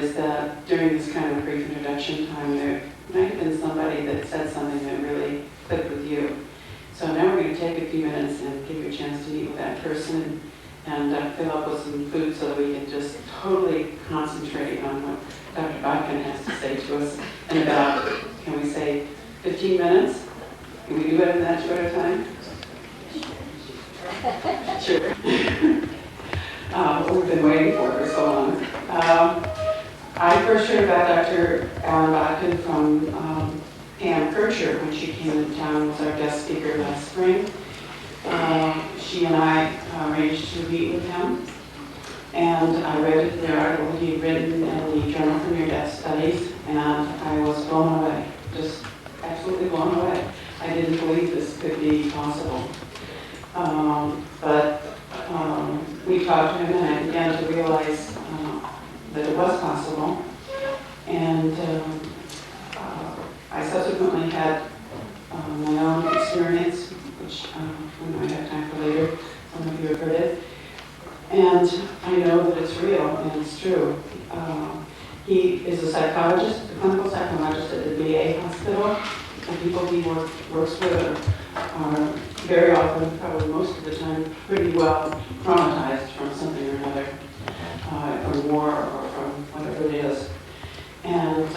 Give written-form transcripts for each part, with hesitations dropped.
is that during this kind of brief introduction time, there might have been somebody that said something that really clicked with you. So now we're going to take a few minutes and give you a chance to meet with that person and fill up with some food so that we can just totally concentrate on what Dr. Botkin has to say to us in about, can we say, 15 minutes? Can we do it in that short of time? Sure. What we've been waiting for so long. I first heard about Dr. Allan Botkin from Pam Kircher when she came into town as our guest speaker last spring. She and I arranged to meet with him, and I read the article he had written in the Journal for Near-Death Studies, and I was blown away, just absolutely blown away. I didn't believe this could be possible. But we talked to him, and I began to realize that it was possible. And I subsequently had my own experience, which we might have time for later. Some of you have heard it. And I know that it's real and it's true. He is a psychologist, a clinical psychologist at the VA hospital. The people he works with are very often, probably most of the time, pretty well traumatized from something or another, from war or from whatever it is. And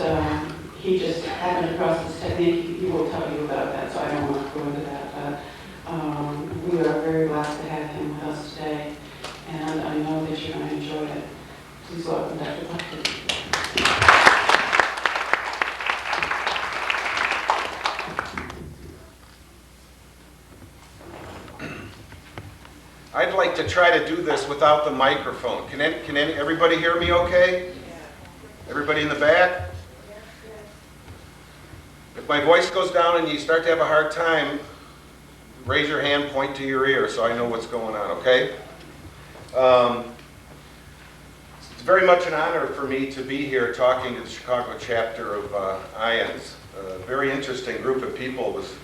he just happened across this technique. He will tell you about that, so I don't want to go into that. But we are very blessed to have him with us today, and I know that you're going to enjoy it. Please welcome Dr. Botkin. I'd like to try to do this without the microphone. Can everybody hear me okay? Everybody in the back? If my voice goes down and you start to have a hard time, raise your hand, point to your ear so I know what's going on, okay? It's very much an honor for me to be here talking to the Chicago chapter of IANS. A very interesting group of people. It was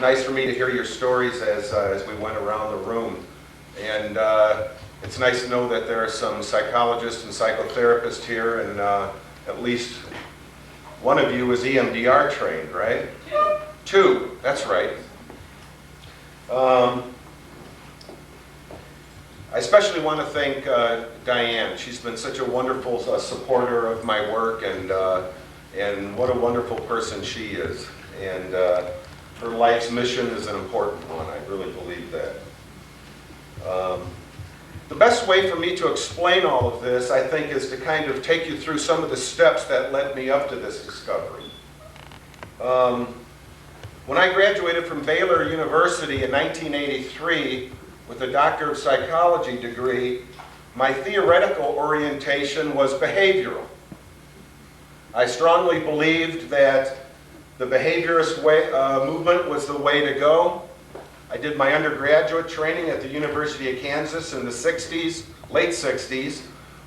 nice for me to hear your stories as we went around the room. And it's nice to know that there are some psychologists and psychotherapists here, and at least one of you is EMDR trained, right? Two, that's right. I especially want to thank Diane. She's been such a wonderful supporter of my work, and what a wonderful person she is. And her life's mission is an important one. I really believe that. The best way for me to explain all of this, I think, is to kind of take you through some of the steps that led me up to this discovery. When I graduated from Baylor University in 1983 with a Doctor of Psychology degree, my theoretical orientation was behavioral. I strongly believed that the behaviorist movement was the way to go. I did my undergraduate training at the University of Kansas in the 60s, late 60s,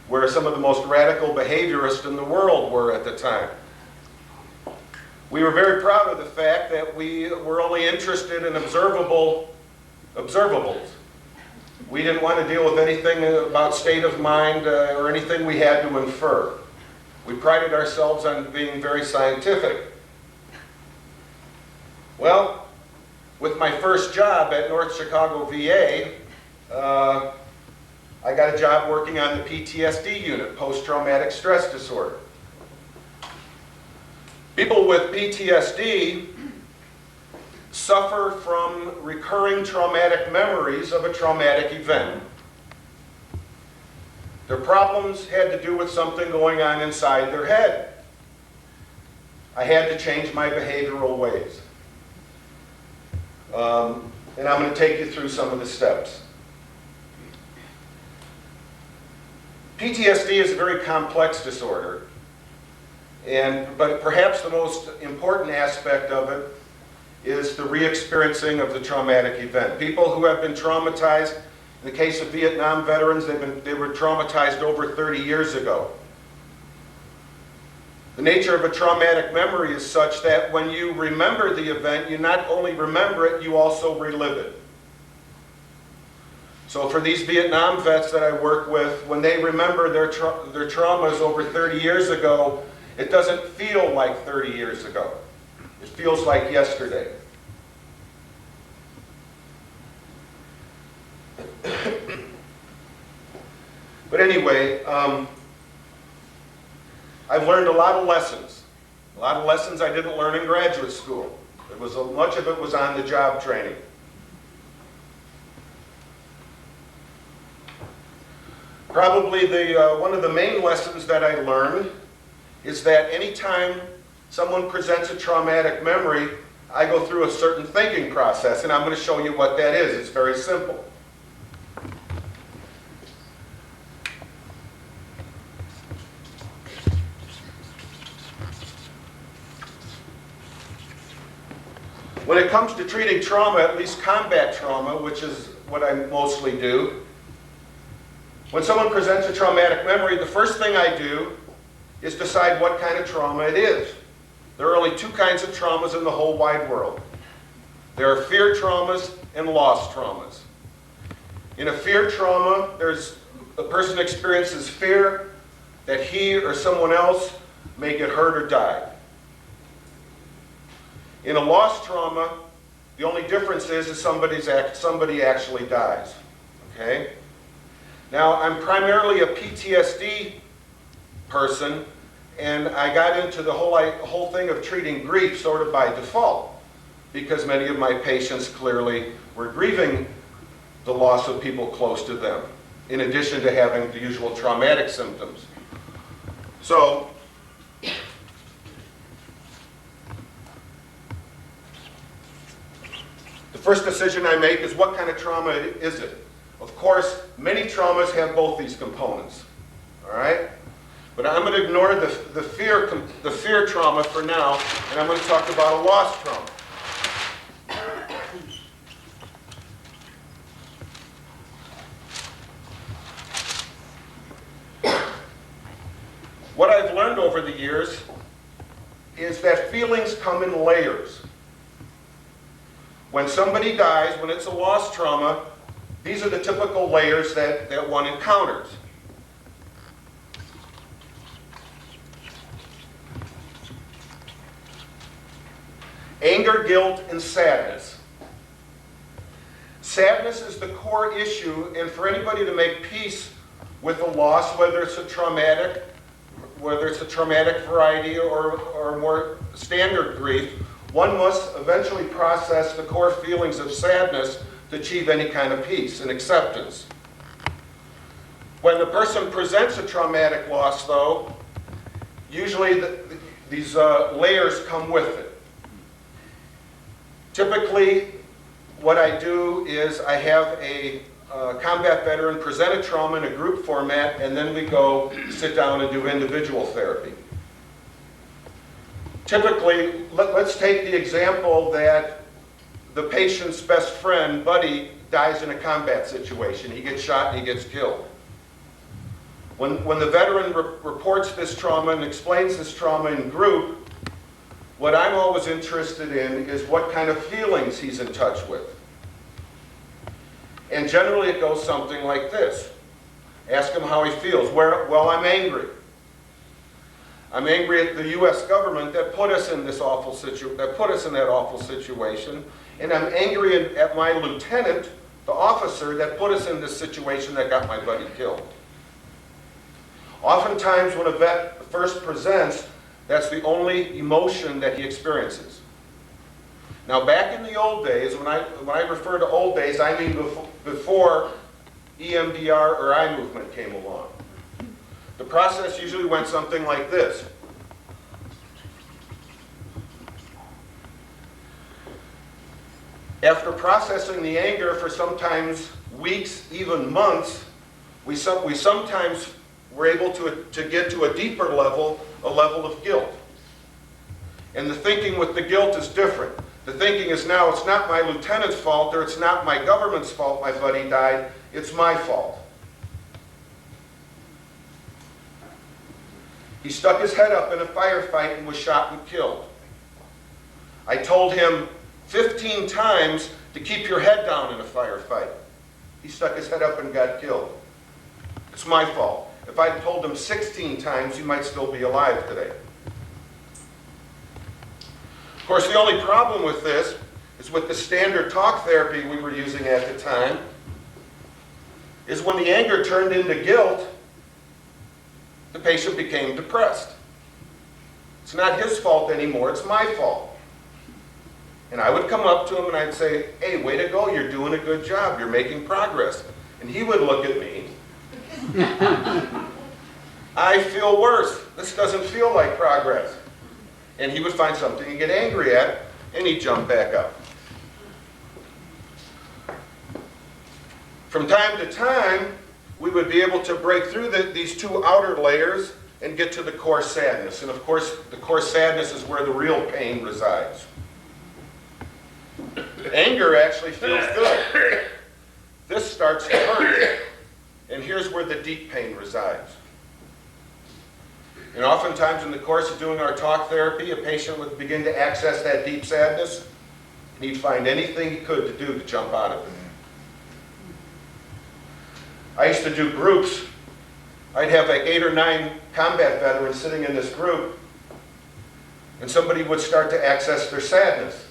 where some of the most radical behaviorists in the world were at the time. We were very proud of the fact that we were only interested in observables. We didn't want to deal with anything about state of mind or anything we had to infer. We prided ourselves on being very scientific. Well, with my first job at North Chicago VA, I got a job working on the PTSD unit, post-traumatic stress disorder. People with PTSD suffer from recurring traumatic memories of a traumatic event. Their problems had to do with something going on inside their head. I had to change my behavioral ways. And I'm going to take you through some of the steps. PTSD is a very complex disorder, but perhaps the most important aspect of it is the re-experiencing of the traumatic event. People who have been traumatized, in the case of Vietnam veterans, they were traumatized over 30 years ago. The nature of a traumatic memory is such that when you remember the event, you not only remember it, you also relive it. So for these Vietnam vets that I work with, when they remember their traumas over 30 years ago, it doesn't feel like 30 years ago. It feels like yesterday. But anyway, I've learned a lot of lessons. A lot of lessons I didn't learn in graduate school. Much of it was on the job training. Probably one of the main lessons that I learned is that anytime someone presents a traumatic memory, I go through a certain thinking process, and I'm going to show you what that is. It's very simple. When it comes to treating trauma, at least combat trauma, which is what I mostly do, when someone presents a traumatic memory, the first thing I do is decide what kind of trauma it is. There are only two kinds of traumas in the whole wide world. There are fear traumas and loss traumas. In a fear trauma, a person experiences fear that he or someone else may get hurt or die. In a loss trauma, the only difference is somebody actually dies. Okay? Now, I'm primarily a PTSD person, and I got into the whole thing of treating grief sort of by default, because many of my patients clearly were grieving the loss of people close to them, in addition to having the usual traumatic symptoms. So, the first decision I make is what kind of trauma is it? Of course, many traumas have both these components, all right? But I'm going to ignore the fear trauma for now, and I'm going to talk about a loss trauma. What I've learned over the years is that feelings come in layers. When somebody dies, when it's a loss trauma, these are the typical layers that one encounters. Anger, guilt, and sadness. Sadness is the core issue, and for anybody to make peace with a loss, whether it's a traumatic variety or more standard grief, one must eventually process the core feelings of sadness to achieve any kind of peace and acceptance. When the person presents a traumatic loss, though, usually these layers come with it. Typically, what I do is I have a combat veteran present a trauma in a group format, and then we go sit down and do individual therapy. Typically, let's take the example that the patient's best friend, buddy, dies in a combat situation. He gets shot and he gets killed. When the veteran reports this trauma and explains this trauma in group, what I'm always interested in is what kind of feelings he's in touch with. And generally it goes something like this. Ask him how he feels. Well, I'm angry. I'm angry at the U.S. government that put us in that awful situation, and I'm angry at my lieutenant, the officer that put us in this situation that got my buddy killed. Oftentimes when a vet first presents, that's the only emotion that he experiences. Now, back in the old days, when I refer to old days, I mean before EMDR or eye movement came along. The process usually went something like this. After processing the anger for sometimes weeks, even months, we sometimes were able to get to a deeper level, a level of guilt. And the thinking with the guilt is different. The thinking is now, it's not my lieutenant's fault, or it's not my government's fault my buddy died, it's my fault. He stuck his head up in a firefight and was shot and killed. I told him 15 times to keep your head down in a firefight. he stuck his head up and got killed. It's my fault. If I'd told him 16 times, he might still be alive today. Of course, the only problem with this is with the standard talk therapy we were using at the time, is when the anger turned into guilt, the patient became depressed. It's not his fault anymore, it's my fault. And I would come up to him and I'd say, hey, way to go, you're doing a good job, you're making progress. And he would look at me. I feel worse. This doesn't feel like progress. And he would find something to get angry at, and he'd jump back up. From time to time, we would be able to break through these two outer layers and get to the core sadness. And of course, the core sadness is where the real pain resides. Anger actually feels good. This starts to hurt. And here's where the deep pain resides. And oftentimes in the course of doing our talk therapy, a patient would begin to access that deep sadness, and he'd find anything he could to do to jump out of it. I used to do groups. I'd have like 8 or 9 combat veterans sitting in this group, and somebody would start to access their sadness,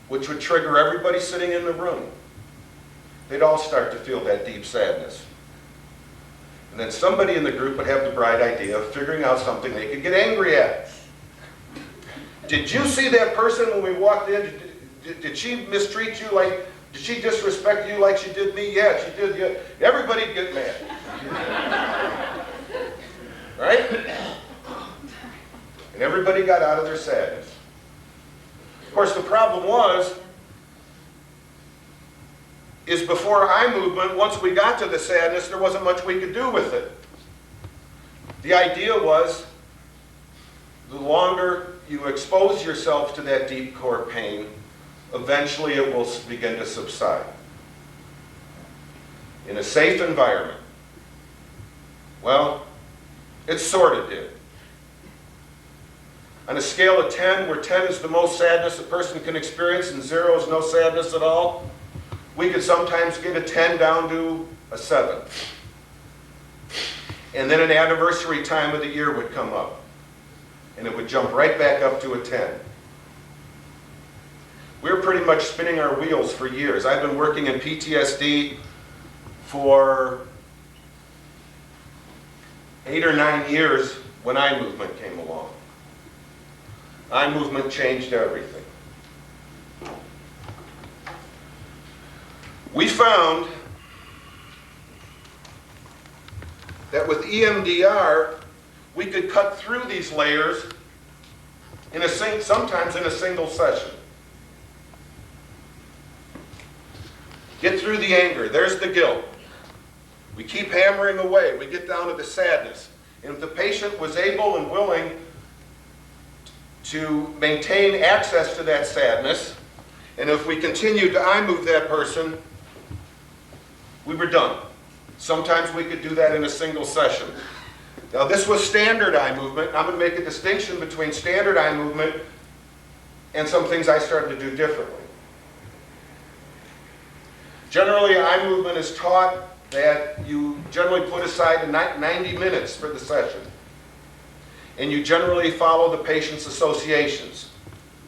which would trigger everybody sitting in the room. They'd all start to feel that deep sadness. And then somebody in the group would have the bright idea of figuring out something they could get angry at. Did you see that person when we walked in? Did she mistreat you like, did she disrespect you like she did me? Yeah, she did. Yeah. Everybody get mad. Right? And everybody got out of their sadness. Of course, the problem is before eye movement, once we got to the sadness, there wasn't much we could do with it. The idea was, the longer you expose yourself to that deep core pain, eventually it will begin to subside. In a safe environment. Well, it sort of did. On a scale of 10, where 10 is the most sadness a person can experience and 0 is no sadness at all, we could sometimes get a 10 down to a 7. And then an anniversary time of the year would come up, and it would jump right back up to a 10. We were pretty much spinning our wheels for years. I've been working in PTSD for 8 or 9 years when eye movement came along. Eye movement changed everything. We found that with EMDR, we could cut through these layers sometimes in a single session. Get through the anger. There's the guilt. We keep hammering away. We get down to the sadness. And if the patient was able and willing to maintain access to that sadness, and if we continued to eye move that person, we were done. Sometimes we could do that in a single session. Now this was standard eye movement. I'm going to make a distinction between standard eye movement and some things I started to do differently. Generally, eye movement is taught that you generally put aside 90 minutes for the session. And you generally follow the patient's associations.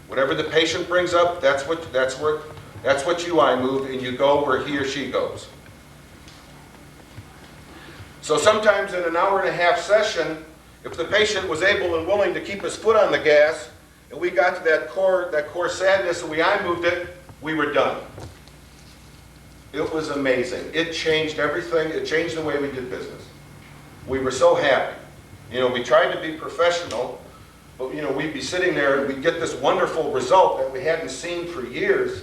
Whatever the patient brings up, that's what you eye move, and you go where he or she goes. So sometimes in an hour-and-a-half session, if the patient was able and willing to keep his foot on the gas, and we got to that core sadness and we eye moved it, we were done. It was amazing. It changed everything. It changed the way we did business. We were so happy. You know, we tried to be professional, but you know, we'd be sitting there and we'd get this wonderful result that we hadn't seen for years,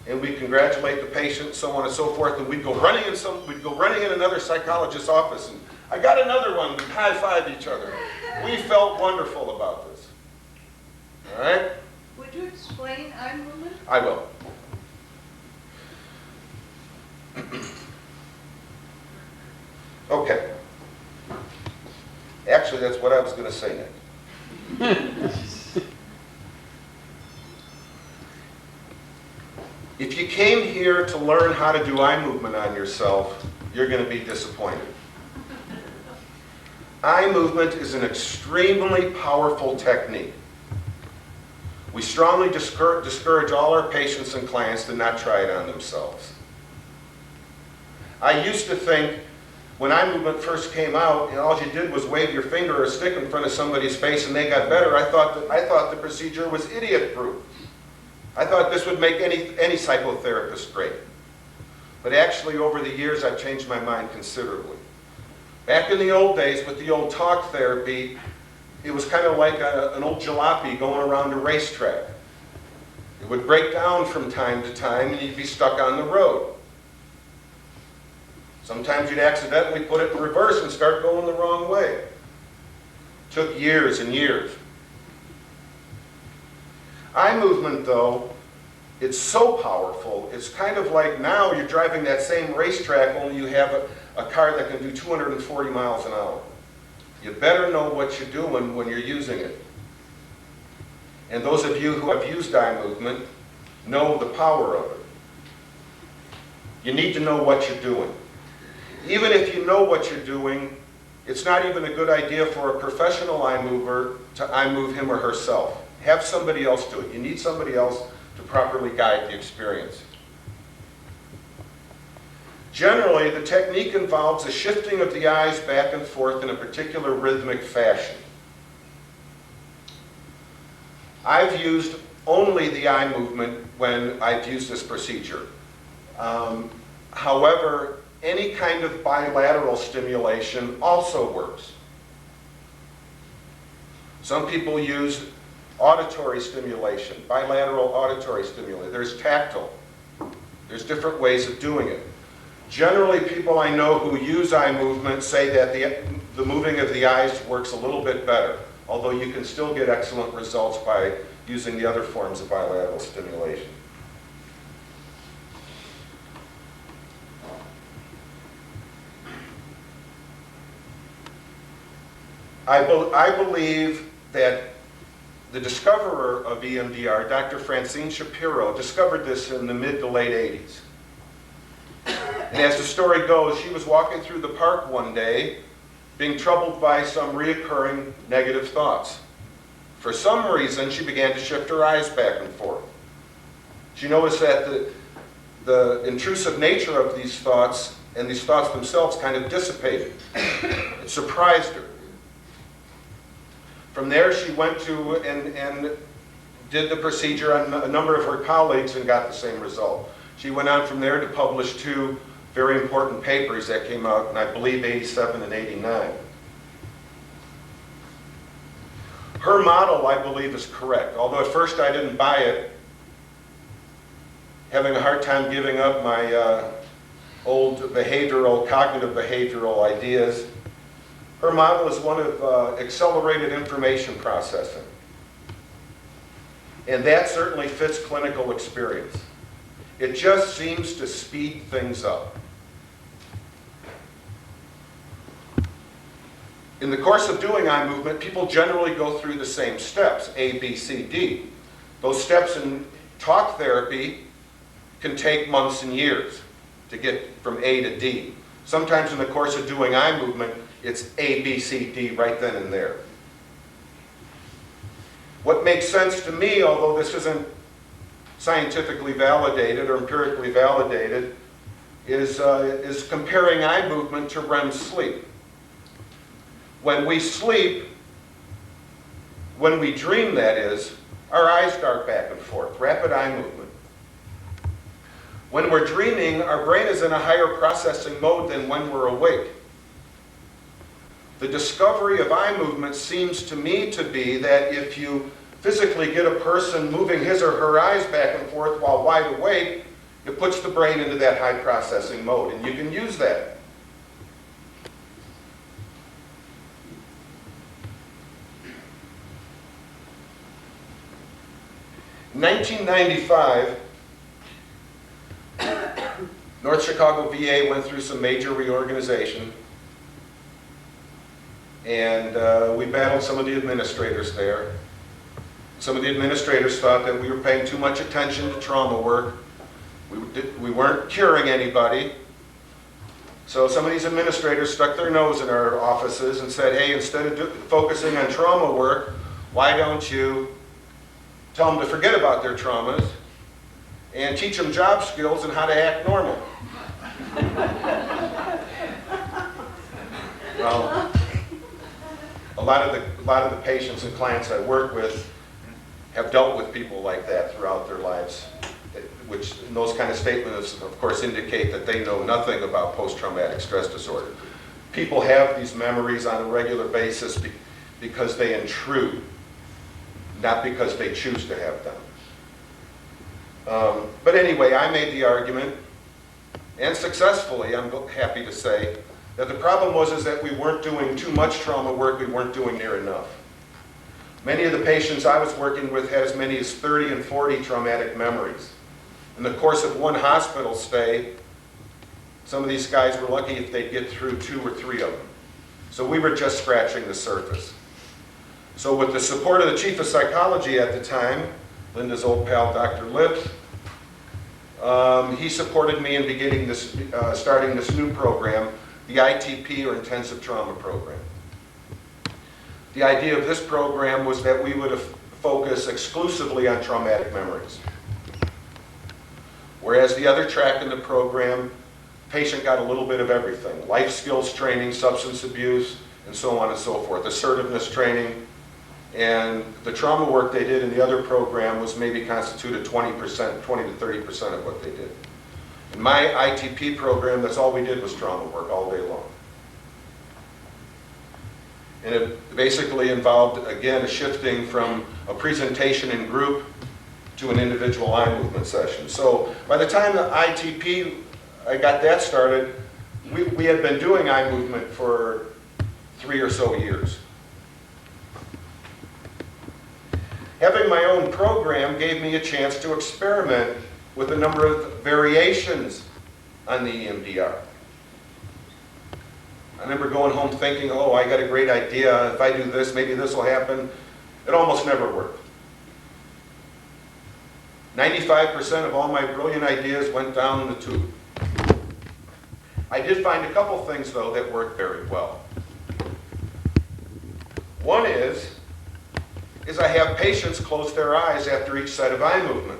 and we'd congratulate the patient, so on and so forth, and we'd go running in another psychologist's office, and I got another one. We'd high-five each other. We felt wonderful about this. All right? Would you explain eye movement? I will. Okay. Actually, that's what I was going to say next. If you came here to learn how to do eye movement on yourself, you're going to be disappointed. Eye movement is an extremely powerful technique. We strongly discourage all our patients and clients to not try it on themselves. I used to think when eye movement first came out, and all you did was wave your finger or a stick in front of somebody's face and they got better, I thought the procedure was idiot-proof. I thought this would make any psychotherapist great. But actually, over the years, I've changed my mind considerably. Back in the old days, with the old talk therapy, it was kind of like an old jalopy going around a racetrack. It would break down from time to time, and you'd be stuck on the road. Sometimes you'd accidentally put it in reverse and start going the wrong way. It took years and years. Eye movement, though, it's so powerful, it's kind of like now you're driving that same racetrack, only you have a car that can do 240 miles an hour. You better know what you're doing when you're using it. And those of you who have used eye movement know the power of it. You need to know what you're doing. Even if you know what you're doing, it's not even a good idea for a professional eye mover to eye move him or herself. Have somebody else do it. You need somebody else to properly guide the experience. Generally, the technique involves a shifting of the eyes back and forth in a particular rhythmic fashion. I've used only the eye movement when I've used this procedure. However, any kind of bilateral stimulation also works. Some people use auditory stimulation, bilateral auditory stimulation. There's tactile. There's different ways of doing it. Generally, people I know who use eye movement say that the moving of the eyes works a little bit better, although you can still get excellent results by using the other forms of bilateral stimulation. I believe that the discoverer of EMDR, Dr. Francine Shapiro, discovered this in the mid to late 80s. And as the story goes, she was walking through the park one day, being troubled by some reoccurring negative thoughts. For some reason, she began to shift her eyes back and forth. She noticed that the intrusive nature of these thoughts and these thoughts themselves kind of dissipated. It surprised her. From there, she went to and did the procedure on a number of her colleagues and got the same result. She went on from there to publish 2 very important papers that came out in, I believe, 87 and 89. Her model, I believe, is correct. Although at first I didn't buy it, having a hard time giving up my old cognitive behavioral ideas. Her model is one of accelerated information processing. And that certainly fits clinical experience. It just seems to speed things up. In the course of doing eye movement, people generally go through the same steps, A, B, C, D. Those steps in talk therapy can take months and years to get from A to D. Sometimes in the course of doing eye movement, it's A, B, C, D right then and there. What makes sense to me, although this isn't scientifically validated or empirically validated, is comparing eye movement to REM sleep. When we sleep, when we dream that is, our eyes dart back and forth, rapid eye movement. When we're dreaming, our brain is in a higher processing mode than when we're awake. The discovery of eye movement seems to me to be that if you physically get a person moving his or her eyes back and forth while wide awake, it puts the brain into that high processing mode, and you can use that. In 1995, North Chicago VA went through some major reorganization, and we battled some of the administrators there. Some of the administrators thought that we were paying too much attention to trauma work, We weren't curing anybody. So some of these administrators stuck their nose in our offices and said, hey, instead of focusing on trauma work, why don't you tell them to forget about their traumas and teach them job skills and how to act normal? Well, a lot of the patients and clients I work with have dealt with people like that throughout their lives, which those kind of statements, of course, indicate that they know nothing about post-traumatic stress disorder. People have these memories on a regular basis because they intrude, not because they choose to have them. But anyway, I made the argument, and successfully, I'm happy to say, that the problem was that we weren't doing too much trauma work, we weren't doing near enough. Many of the patients I was working with had as many as 30 and 40 traumatic memories. In the course of one hospital stay, some of these guys were lucky if they'd get through 2 or 3 of them. So we were just scratching the surface. So with the support of the chief of psychology at the time, Linda's old pal, Dr. Lips, he supported me in beginning this, starting this new program, the ITP, or Intensive Trauma Program. The idea of this program was that we would focus exclusively on traumatic memories. Whereas the other track in the program, the patient got a little bit of everything. Life skills training, substance abuse, and so on and so forth. Assertiveness training. And the trauma work they did in the other program was maybe constituted 20%, 20 to 30% of what they did. In my ITP program, that's all we did was trauma work all day long. And it basically involved, again, a shifting from a presentation in group to an individual eye movement session. So by the time the ITP, I got that started, we had been doing eye movement for 3 or so years. Having my own program gave me a chance to experiment with a number of variations on the EMDR. I remember going home thinking, oh, I got a great idea. If I do this, maybe this will happen. It almost never worked. 95% of all my brilliant ideas went down the tube. I did find a couple things, though, that worked very well. One is I have patients close their eyes after each set of eye movement.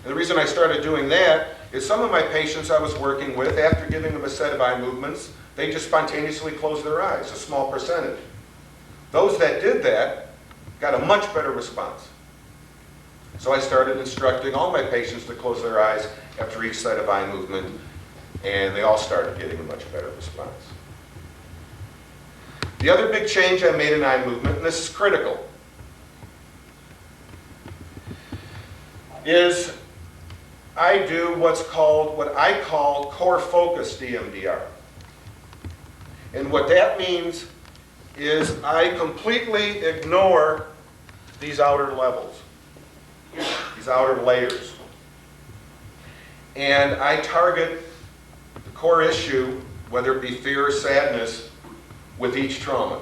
And the reason I started doing that is some of my patients I was working with, after giving them a set of eye movements, they just spontaneously closed their eyes, a small percentage. Those that did that got a much better response. So I started instructing all my patients to close their eyes after each set of eye movement, and they all started getting a much better response. The other big change I made in eye movement, and this is critical, is I do what I call core focus EMDR. And what that means is I completely ignore these outer levels, these outer layers. And I target the core issue, whether it be fear or sadness, with each trauma.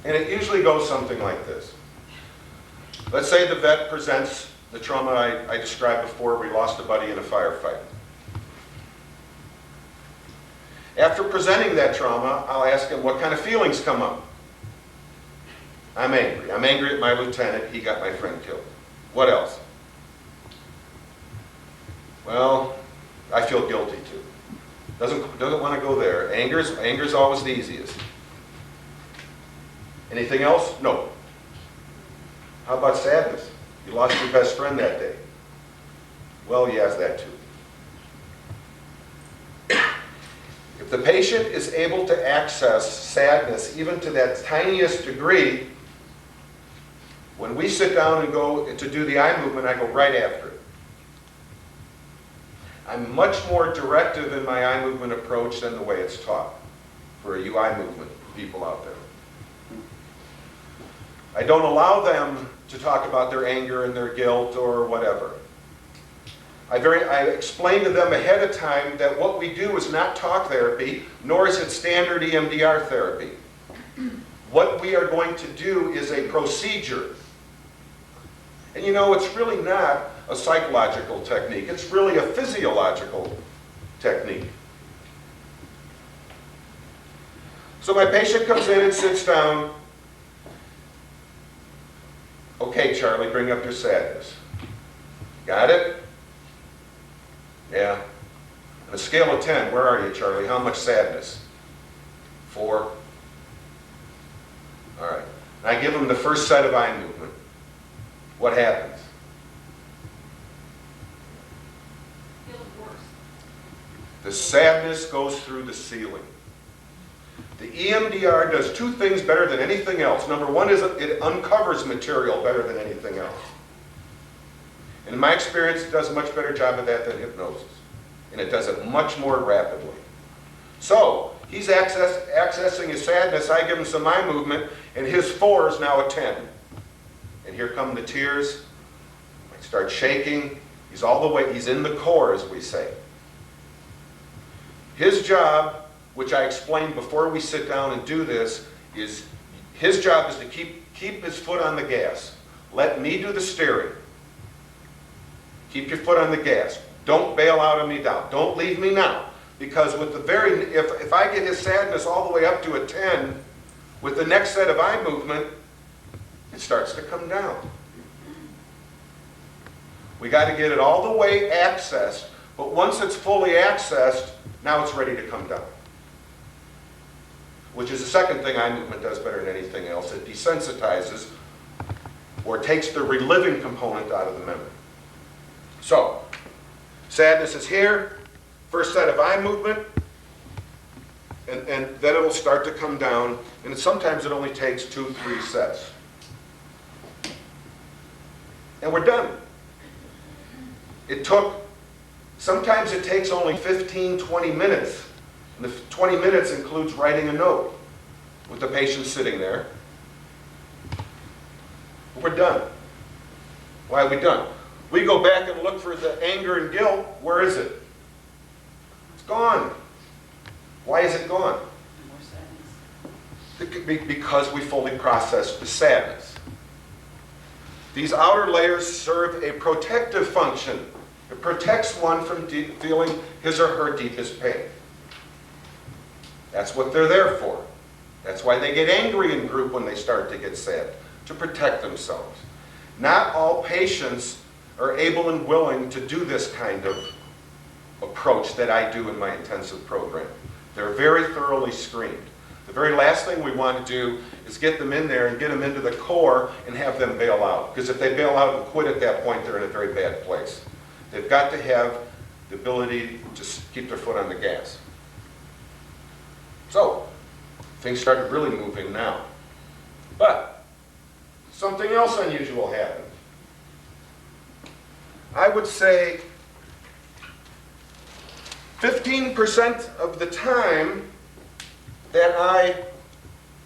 And it usually goes something like this. Let's say the vet presents the trauma I described before, we lost a buddy in a firefight. After presenting that trauma, I'll ask him, what kind of feelings come up? I'm angry. I'm angry at my lieutenant. He got my friend killed. What else? Well, I feel guilty too. Doesn't want to go there. Anger's always the easiest. Anything else? No. How about sadness? You lost your best friend that day. Well, he has that too. If the patient is able to access sadness even to that tiniest degree, when we sit down and go to do the eye movement, I go right after it. I'm much more directive in my eye movement approach than the way it's taught for you eye movement people out there. I don't allow them to talk about their anger and their guilt or whatever. I explain to them ahead of time that what we do is not talk therapy, nor is it standard EMDR therapy. What we are going to do is a procedure. And you know, it's really not a psychological technique. It's really a physiological technique. So my patient comes in and sits down. Okay, Charlie, bring up your sadness. Got it? Yeah. On a scale of 10, where are you, Charlie? How much sadness? 4. All right. And I give him the first set of eye movement. What happens? Feels worse. The sadness goes through the ceiling. The EMDR does 2 things better than anything else. Number 1 is it uncovers material better than anything else. And in my experience, it does a much better job of that than hypnosis. And it does it much more rapidly. So, he's accessing his sadness. I give him some eye movement, and his 4 is now a 10. And here come the tears. I start shaking. He's all the way, he's in the core, as we say. His job, which I explained before we sit down and do this, is his job is to keep his foot on the gas. Let me do the steering. Keep your foot on the gas. Don't bail out on me down. Don't leave me now. Because with the if I get his sadness all the way up to a 10, with the next set of eye movement, it starts to come down. We got to get it all the way accessed, but once it's fully accessed, now it's ready to come down. Which is the second thing eye movement does better than anything else. It desensitizes or takes the reliving component out of the memory. So, sadness is here, first set of eye movement, and then it'll start to come down, and sometimes it only takes 2-3 sets. And we're done. Sometimes it takes only 15-20 minutes. And the 20 minutes includes writing a note with the patient sitting there. We're done. Why are we done? We go back and look for the anger and guilt. Where is it? It's gone. Why is it gone? More sadness. Because we fully processed the sadness. These outer layers serve a protective function. It protects one from feeling his or her deepest pain. That's what they're there for. That's why they get angry in group when they start to get sad, to protect themselves. Not all patients are able and willing to do this kind of approach that I do in my intensive program. They're very thoroughly screened. The very last thing we want to do is get them in there and get them into the core and have them bail out. Because if they bail out and quit at that point, they're in a very bad place. They've got to have the ability to keep their foot on the gas. So, things started really moving now. But, something else unusual happened. I would say 15% of the time that I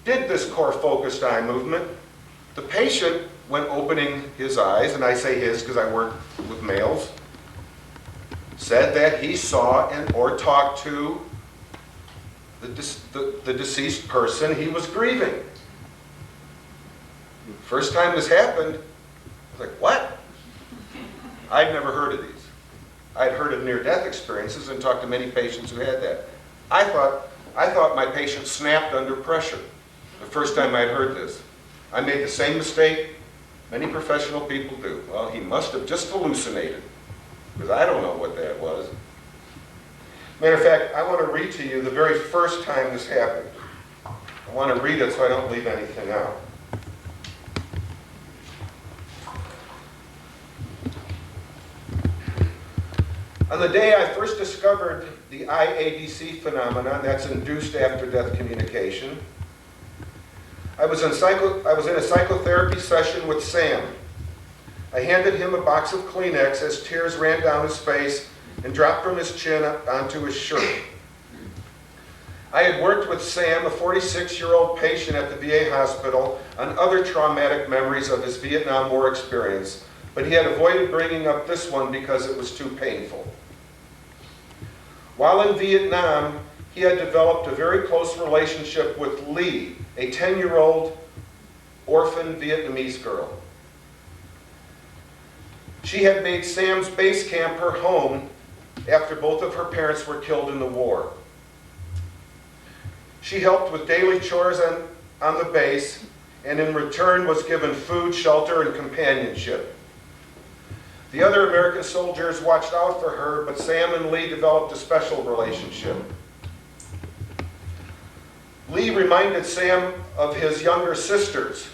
did this core-focused eye movement, the patient, when opening his eyes, and I say his because I work with males, said that he saw or talked to the deceased person he was grieving. First time this happened, I was like, what? I'd never heard of these. I'd heard of near-death experiences and talked to many patients who had that. I thought my patient snapped under pressure the first time I'd heard this. I made the same mistake many professional people do. Well, he must have just hallucinated, because I don't know what that was. Matter of fact, I want to read to you the very first time this happened. I want to read it so I don't leave anything out. On the day I first discovered the IADC phenomenon, that's induced after-death communication, I was in a psychotherapy session with Sam. I handed him a box of Kleenex as tears ran down his face and dropped from his chin onto his shirt. I had worked with Sam, a 46-year-old patient at the VA hospital, on other traumatic memories of his Vietnam War experience, but he had avoided bringing up this one because it was too painful. While in Vietnam, he had developed a very close relationship with Lee, a 10-year-old orphan Vietnamese girl. She had made Sam's base camp her home after both of her parents were killed in the war. She helped with daily chores on the base, and in return was given food, shelter, and companionship. The other American soldiers watched out for her, but Sam and Lee developed a special relationship. Lee reminded Sam of his younger sisters,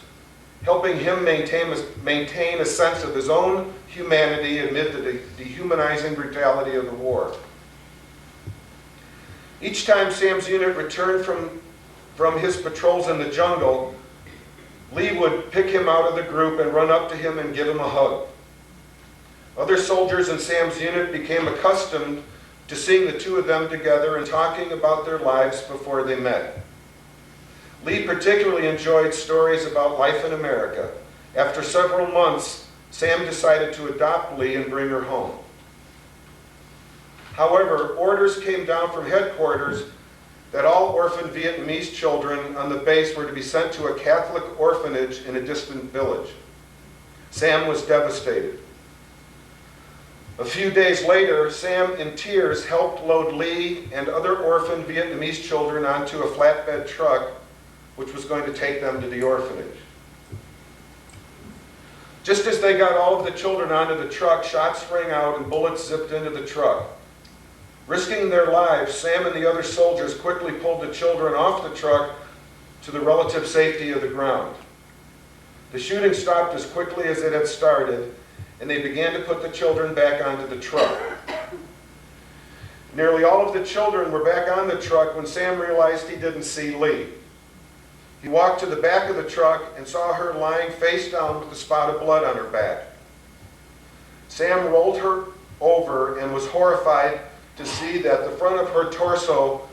helping him maintain a sense of his own humanity amid the dehumanizing brutality of the war. Each time Sam's unit returned from his patrols in the jungle, Lee would pick him out of the group and run up to him and give him a hug. Other soldiers in Sam's unit became accustomed to seeing the two of them together and talking about their lives before they met. Lee particularly enjoyed stories about life in America. After several months, Sam decided to adopt Lee and bring her home. However, orders came down from headquarters that all orphan Vietnamese children on the base were to be sent to a Catholic orphanage in a distant village. Sam was devastated. A few days later, Sam, in tears, helped load Lee and other orphan Vietnamese children onto a flatbed truck, which was going to take them to the orphanage. Just as they got all of the children onto the truck, shots rang out and bullets zipped into the truck. Risking their lives, Sam and the other soldiers quickly pulled the children off the truck to the relative safety of the ground. The shooting stopped as quickly as it had started, and they began to put the children back onto the truck. Nearly all of the children were back on the truck when Sam realized he didn't see Lee. He walked to the back of the truck and saw her lying face down with a spot of blood on her back. Sam rolled her over and was horrified to see that the front of her torso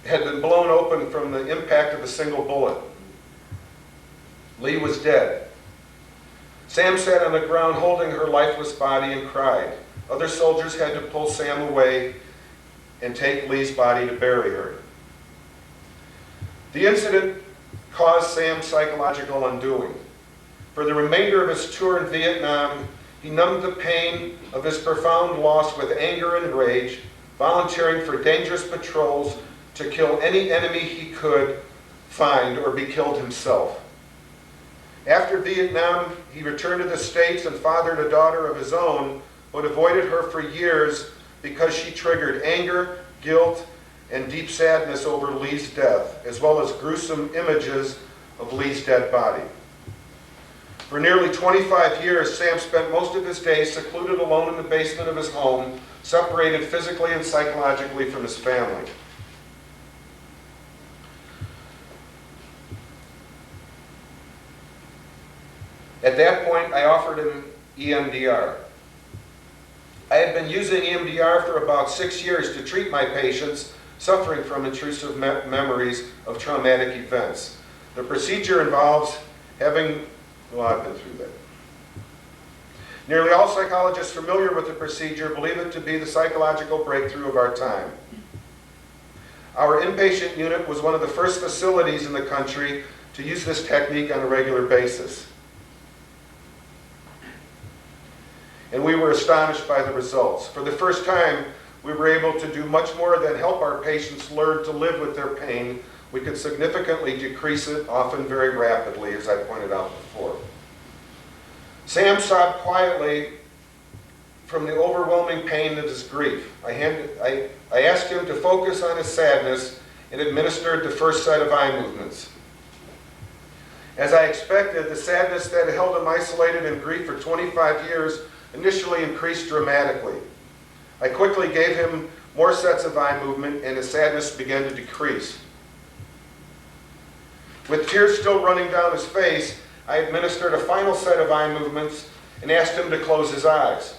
had been blown open from the impact of a single bullet. Lee was dead. Sam sat on the ground holding her lifeless body and cried. Other soldiers had to pull Sam away and take Lee's body to bury her. The incident caused Sam's psychological undoing. For the remainder of his tour in Vietnam, he numbed the pain of his profound loss with anger and rage, volunteering for dangerous patrols to kill any enemy he could find or be killed himself. After Vietnam, he returned to the States and fathered a daughter of his own, but avoided her for years because she triggered anger, guilt, and deep sadness over Lee's death, as well as gruesome images of Lee's dead body. For nearly 25 years, Sam spent most of his days secluded alone in the basement of his home, separated physically and psychologically from his family. At that point, I offered him EMDR. I had been using EMDR for about 6 years to treat my patients suffering from intrusive memories of traumatic events. The procedure involves having, well, I've been through that. Nearly all psychologists familiar with the procedure believe it to be the psychological breakthrough of our time. Our inpatient unit was one of the first facilities in the country to use this technique on a regular basis. And we were astonished by the results. For the first time, we were able to do much more than help our patients learn to live with their pain. We could significantly decrease it, often very rapidly, as I pointed out before. Sam sobbed quietly from the overwhelming pain of his grief. I asked him to focus on his sadness and administered the first set of eye movements. As I expected, the sadness that had held him isolated in grief for 25 years initially increased dramatically. I quickly gave him more sets of eye movement, and his sadness began to decrease. With tears still running down his face, I administered a final set of eye movements and asked him to close his eyes.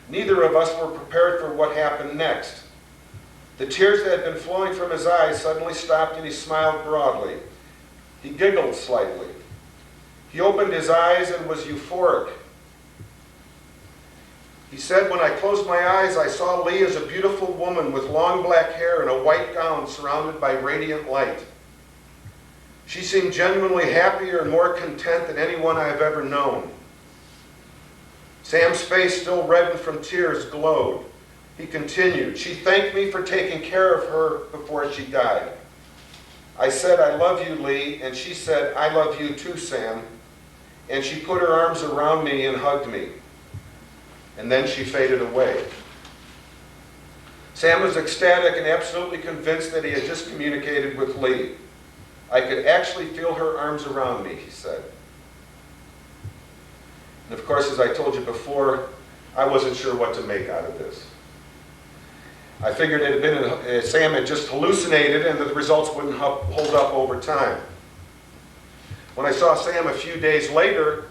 Neither of us were prepared for what happened next. The tears that had been flowing from his eyes suddenly stopped, and he smiled broadly. He giggled slightly. He opened his eyes and was euphoric. He said, "When I closed my eyes, I saw Lee as a beautiful woman with long black hair and a white gown surrounded by radiant light. She seemed genuinely happier and more content than anyone I have ever known. Sam's face, still reddened from tears, glowed. He continued, "She thanked me for taking care of her before she died. I said, 'I love you, Lee,' and she said, 'I love you too, Sam.' And she put her arms around me and hugged me. And then she faded away." Sam was ecstatic and absolutely convinced that he had just communicated with Lee. "I could actually feel her arms around me," he said. And of course, as I told you before, I wasn't sure what to make out of this. I figured it had been Sam had just hallucinated and that the results wouldn't hold up over time. When I saw Sam a few days later,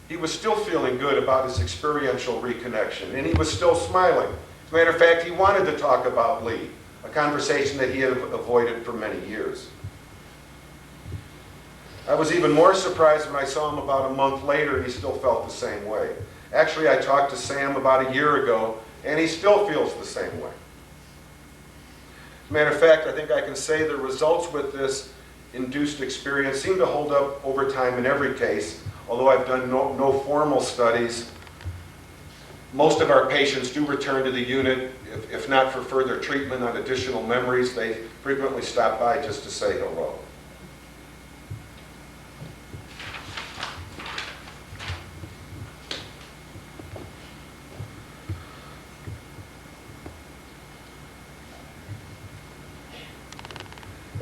he was still feeling good about his experiential reconnection, and he was still smiling. As a matter of fact, he wanted to talk about Lee, a conversation that he had avoided for many years. I was even more surprised when I saw him about a month later and he still felt the same way. Actually, I talked to Sam about a year ago, and he still feels the same way. As a matter of fact, I think I can say the results with this induced experience seem to hold up over time in every case, although I've done no formal studies. Most of our patients do return to the unit, if not for further treatment on additional memories. They frequently stop by just to say hello.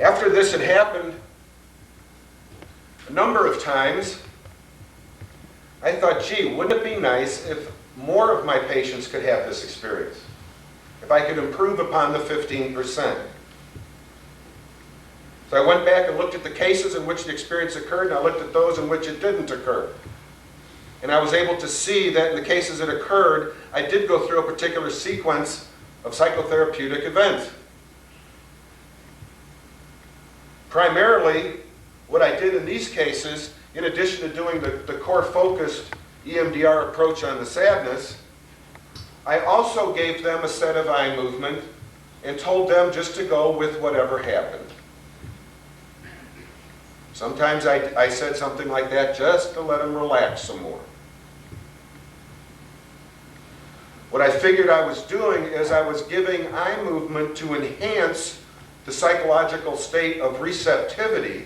After this had happened a number of times, I thought, gee, wouldn't it be nice if more of my patients could have this experience? If I could improve upon the 15%. So I went back and looked at the cases in which the experience occurred, and I looked at those in which it didn't occur. And I was able to see that in the cases that occurred, I did go through a particular sequence of psychotherapeutic events. Primarily, what I did in these cases, in addition to doing the core focused EMDR approach on the sadness, I also gave them a set of eye movement and told them just to go with whatever happened. Sometimes I said something like that just to let them relax some more. What I figured I was doing is I was giving eye movement to enhance the psychological state of receptivity,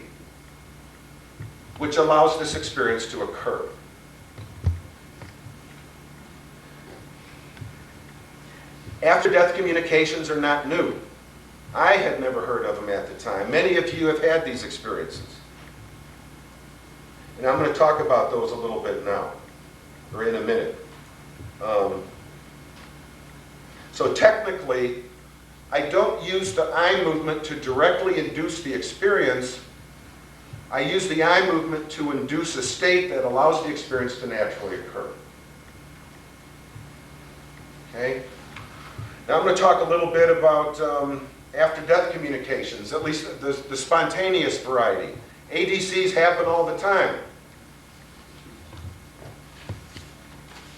which allows this experience to occur. After-death communications are not new. I had never heard of them at the time. Many of you have had these experiences. And I'm going to talk about those a little bit now, or in a minute. So technically, I don't use the eye movement to directly induce the experience. I use the eye movement to induce a state that allows the experience to naturally occur. Okay? Now I'm going to talk a little bit about after-death communications, at least the spontaneous variety. ADCs happen all the time,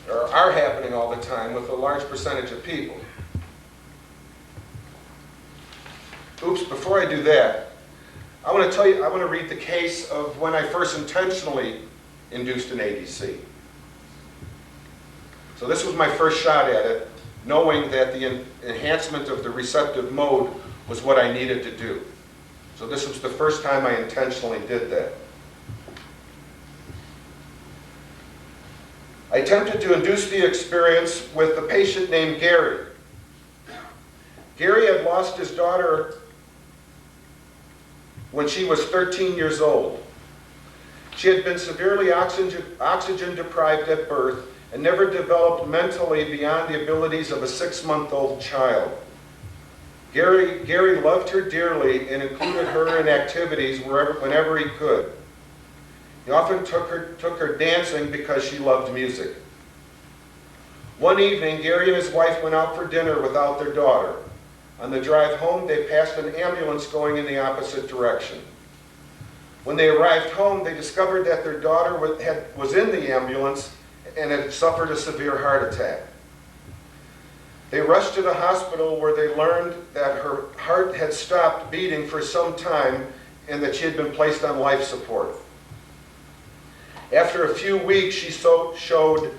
or are happening all the time with a large percentage of people. Oops, before I do that, I want to read the case of when I first intentionally induced an ADC. So this was my first shot at it, knowing that the enhancement of the receptive mode was what I needed to do. So this was the first time I intentionally did that. I attempted to induce the experience with a patient named Gary. Gary had lost his daughter when she was 13 years old. She had been severely oxygen deprived at birth and never developed mentally beyond the abilities of a 6-month-old child. Gary loved her dearly and included her in activities whenever he could. He often took her dancing because she loved music. One evening, Gary and his wife went out for dinner without their daughter. On the drive home, they passed an ambulance going in the opposite direction. When they arrived home, they discovered that their daughter was in the ambulance and had suffered a severe heart attack. They rushed to the hospital where they learned that her heart had stopped beating for some time and that she had been placed on life support. After a few weeks, she showed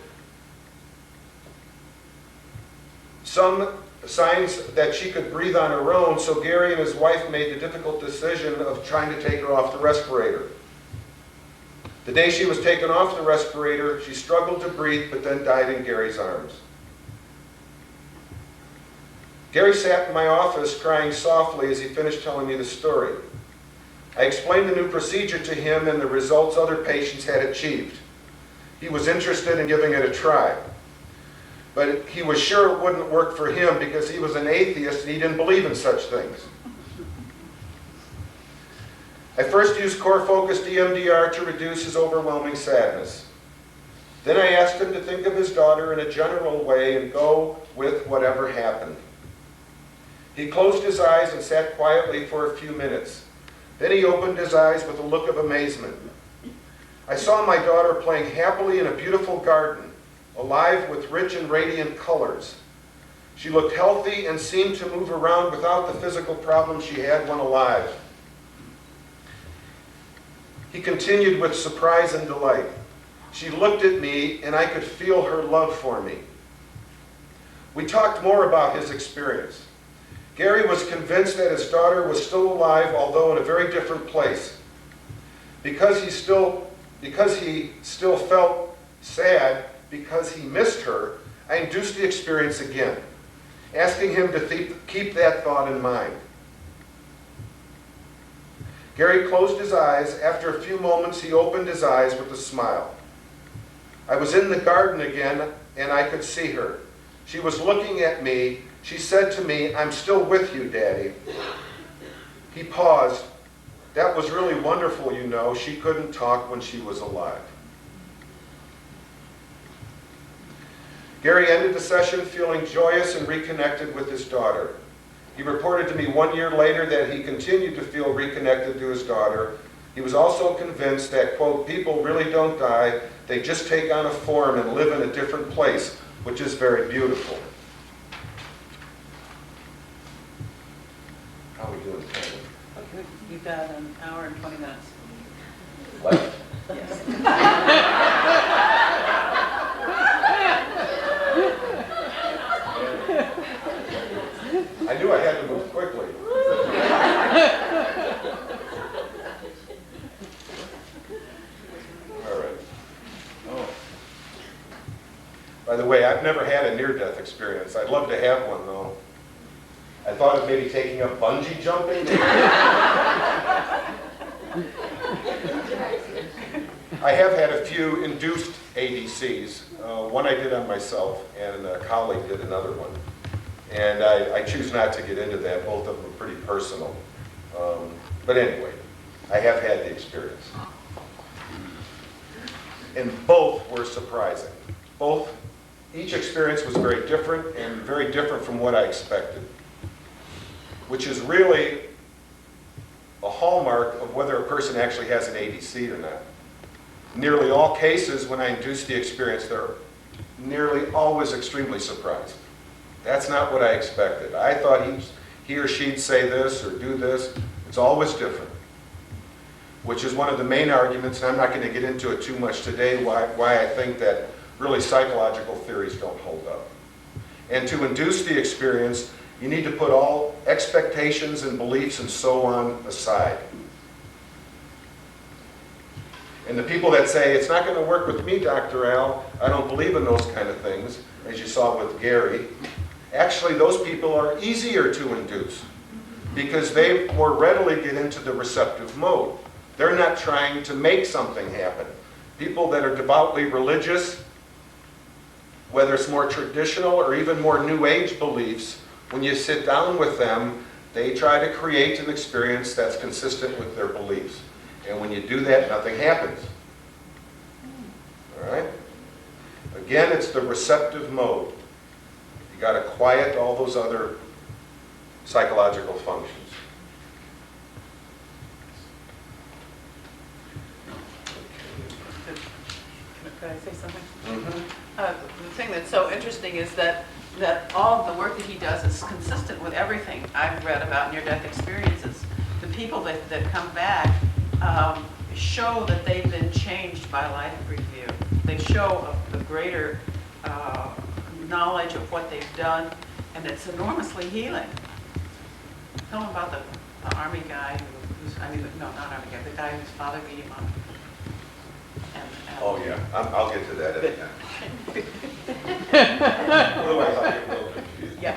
some signs that she could breathe on her own, so Gary and his wife made the difficult decision of trying to take her off the respirator. The day she was taken off the respirator, she struggled to breathe, but then died in Gary's arms. Gary sat in my office crying softly as he finished telling me the story. I explained the new procedure to him and the results other patients had achieved. He was interested in giving it a try, but he was sure it wouldn't work for him because he was an atheist and he didn't believe in such things. I first used core-focused EMDR to reduce his overwhelming sadness. Then I asked him to think of his daughter in a general way and go with whatever happened. He closed his eyes and sat quietly for a few minutes. Then he opened his eyes with a look of amazement. I saw my daughter playing happily in a beautiful garden, alive with rich and radiant colors. She looked healthy and seemed to move around without the physical problems she had when alive. He continued with surprise and delight. She looked at me and I could feel her love for me. We talked more about his experience. Gary was convinced that his daughter was still alive, although in a very different place. Because he still felt sad because he missed her, I induced the experience again, asking him to keep that thought in mind. Gary closed his eyes. After a few moments, he opened his eyes with a smile. I was in the garden again, and I could see her. She was looking at me. She said to me, "I'm still with you, Daddy." He paused. "That was really wonderful, you know. She couldn't talk when she was alive." Gary ended the session feeling joyous and reconnected with his daughter. He reported to me 1 year later that he continued to feel reconnected to his daughter. He was also convinced that, quote, "people really don't die. They just take on a form and live in a different place," which is very beautiful. How are we doing? Okay, you've got an hour and 20 minutes. Left? I knew I had to move quickly. All right. Oh. By the way, I've never had a near-death experience. I'd love to have one, though. I thought of maybe taking up bungee jumping. I have had a few induced ADCs. One I did on myself, and a colleague did another one. And I choose not to get into that. Both of them are pretty personal. But anyway, I have had the experience. And both were surprising. Each experience was very different and very different from what I expected, which is really a hallmark of whether a person actually has an ADC or not. Nearly all cases, when I induce the experience, they're nearly always extremely surprised. That's not what I expected. I thought he or she'd say this or do this. It's always different, which is one of the main arguments, and I'm not going to get into it too much today, why I think that really psychological theories don't hold up. And to induce the experience, you need to put all expectations and beliefs and so on aside. And the people that say, "It's not going to work with me, Dr. Al, I don't believe in those kind of things," as you saw with Gary, actually those people are easier to induce because they more readily get into the receptive mode. They're not trying to make something happen. People that are devoutly religious, whether it's more traditional or even more New Age beliefs, when you sit down with them, they try to create an experience that's consistent with their beliefs. And when you do that, nothing happens. All right? Again, it's the receptive mode. You got to quiet all those other psychological functions. Could I say something? Mm-hmm. The thing that's so interesting is that all of the work that he does is consistent with everything I've read about near-death experiences. The people that come back show that they've been changed by life review. They show a greater knowledge of what they've done and it's enormously healing. Tell them about the army guy who's, I mean, no, not army guy, the guy whose father beat him up. And- Oh, yeah, I'll get to that at the end. Otherwise, I'll get a little confused. Yeah.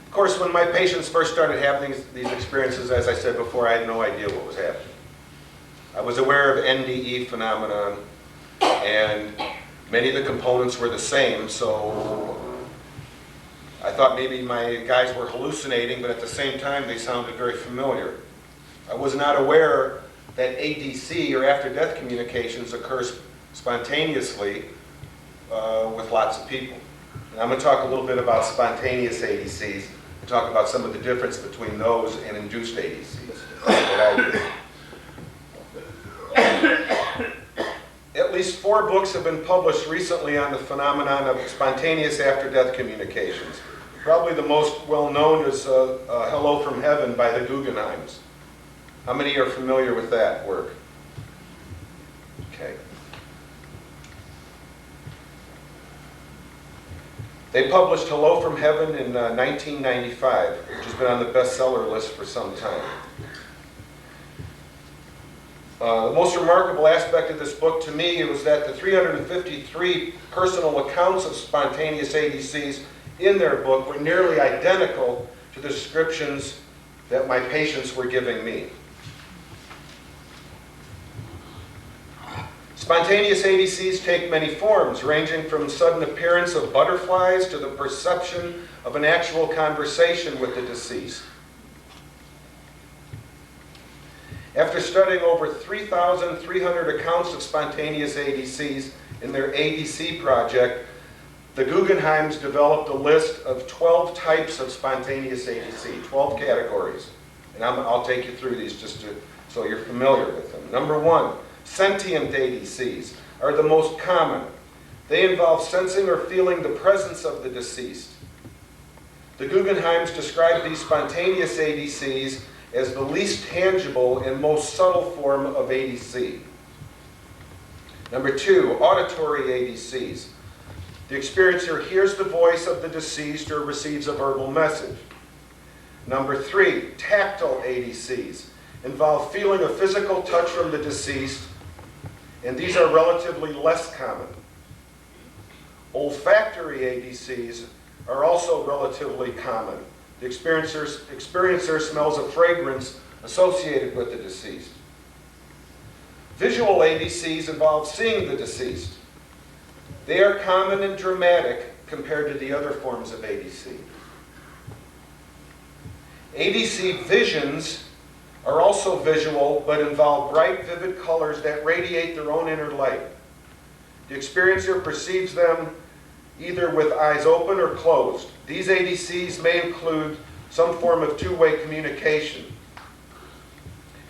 Of course, when my patients first started having these experiences, as I said before, I had no idea what was happening. I was aware of NDE phenomenon, and many of the components were the same, so I thought maybe my guys were hallucinating, but at the same time, they sounded very familiar. I was not aware that ADC, or after-death communications, occurs spontaneously with lots of people. And I'm going to talk a little bit about spontaneous ADCs, and talk about some of the difference between those and induced ADCs that I do. At least 4 books have been published recently on the phenomenon of spontaneous after-death communications. Probably the most well-known is Hello from Heaven by the Guggenheims. How many are familiar with that work? Okay. They published Hello from Heaven in 1995, which has been on the bestseller list for some time. The most remarkable aspect of this book to me was that the 353 personal accounts of spontaneous ADCs in their book were nearly identical to the descriptions that my patients were giving me. Spontaneous ADCs take many forms, ranging from sudden appearance of butterflies to the perception of an actual conversation with the deceased. After studying over 3,300 accounts of spontaneous ADCs in their ADC project, the Guggenheims developed a list of 12 types of spontaneous ADC, 12 categories. And I'll take you through these just so you're familiar with them. Number 1, sentient ADCs are the most common. They involve sensing or feeling the presence of the deceased. The Guggenheims describe these spontaneous ADCs as the least tangible and most subtle form of ADC. Number 2, auditory ADCs. The experiencer hears the voice of the deceased or receives a verbal message. Number 3, tactile ADCs involve feeling a physical touch from the deceased, and these are relatively less common. Olfactory ADCs are also relatively common. The experiencer smells a fragrance associated with the deceased. Visual ADCs involve seeing the deceased. They are common and dramatic compared to the other forms of ADC. ADC visions are also visual, but involve bright, vivid colors that radiate their own inner light. The experiencer perceives them either with eyes open or closed. These ADCs may include some form of two-way communication.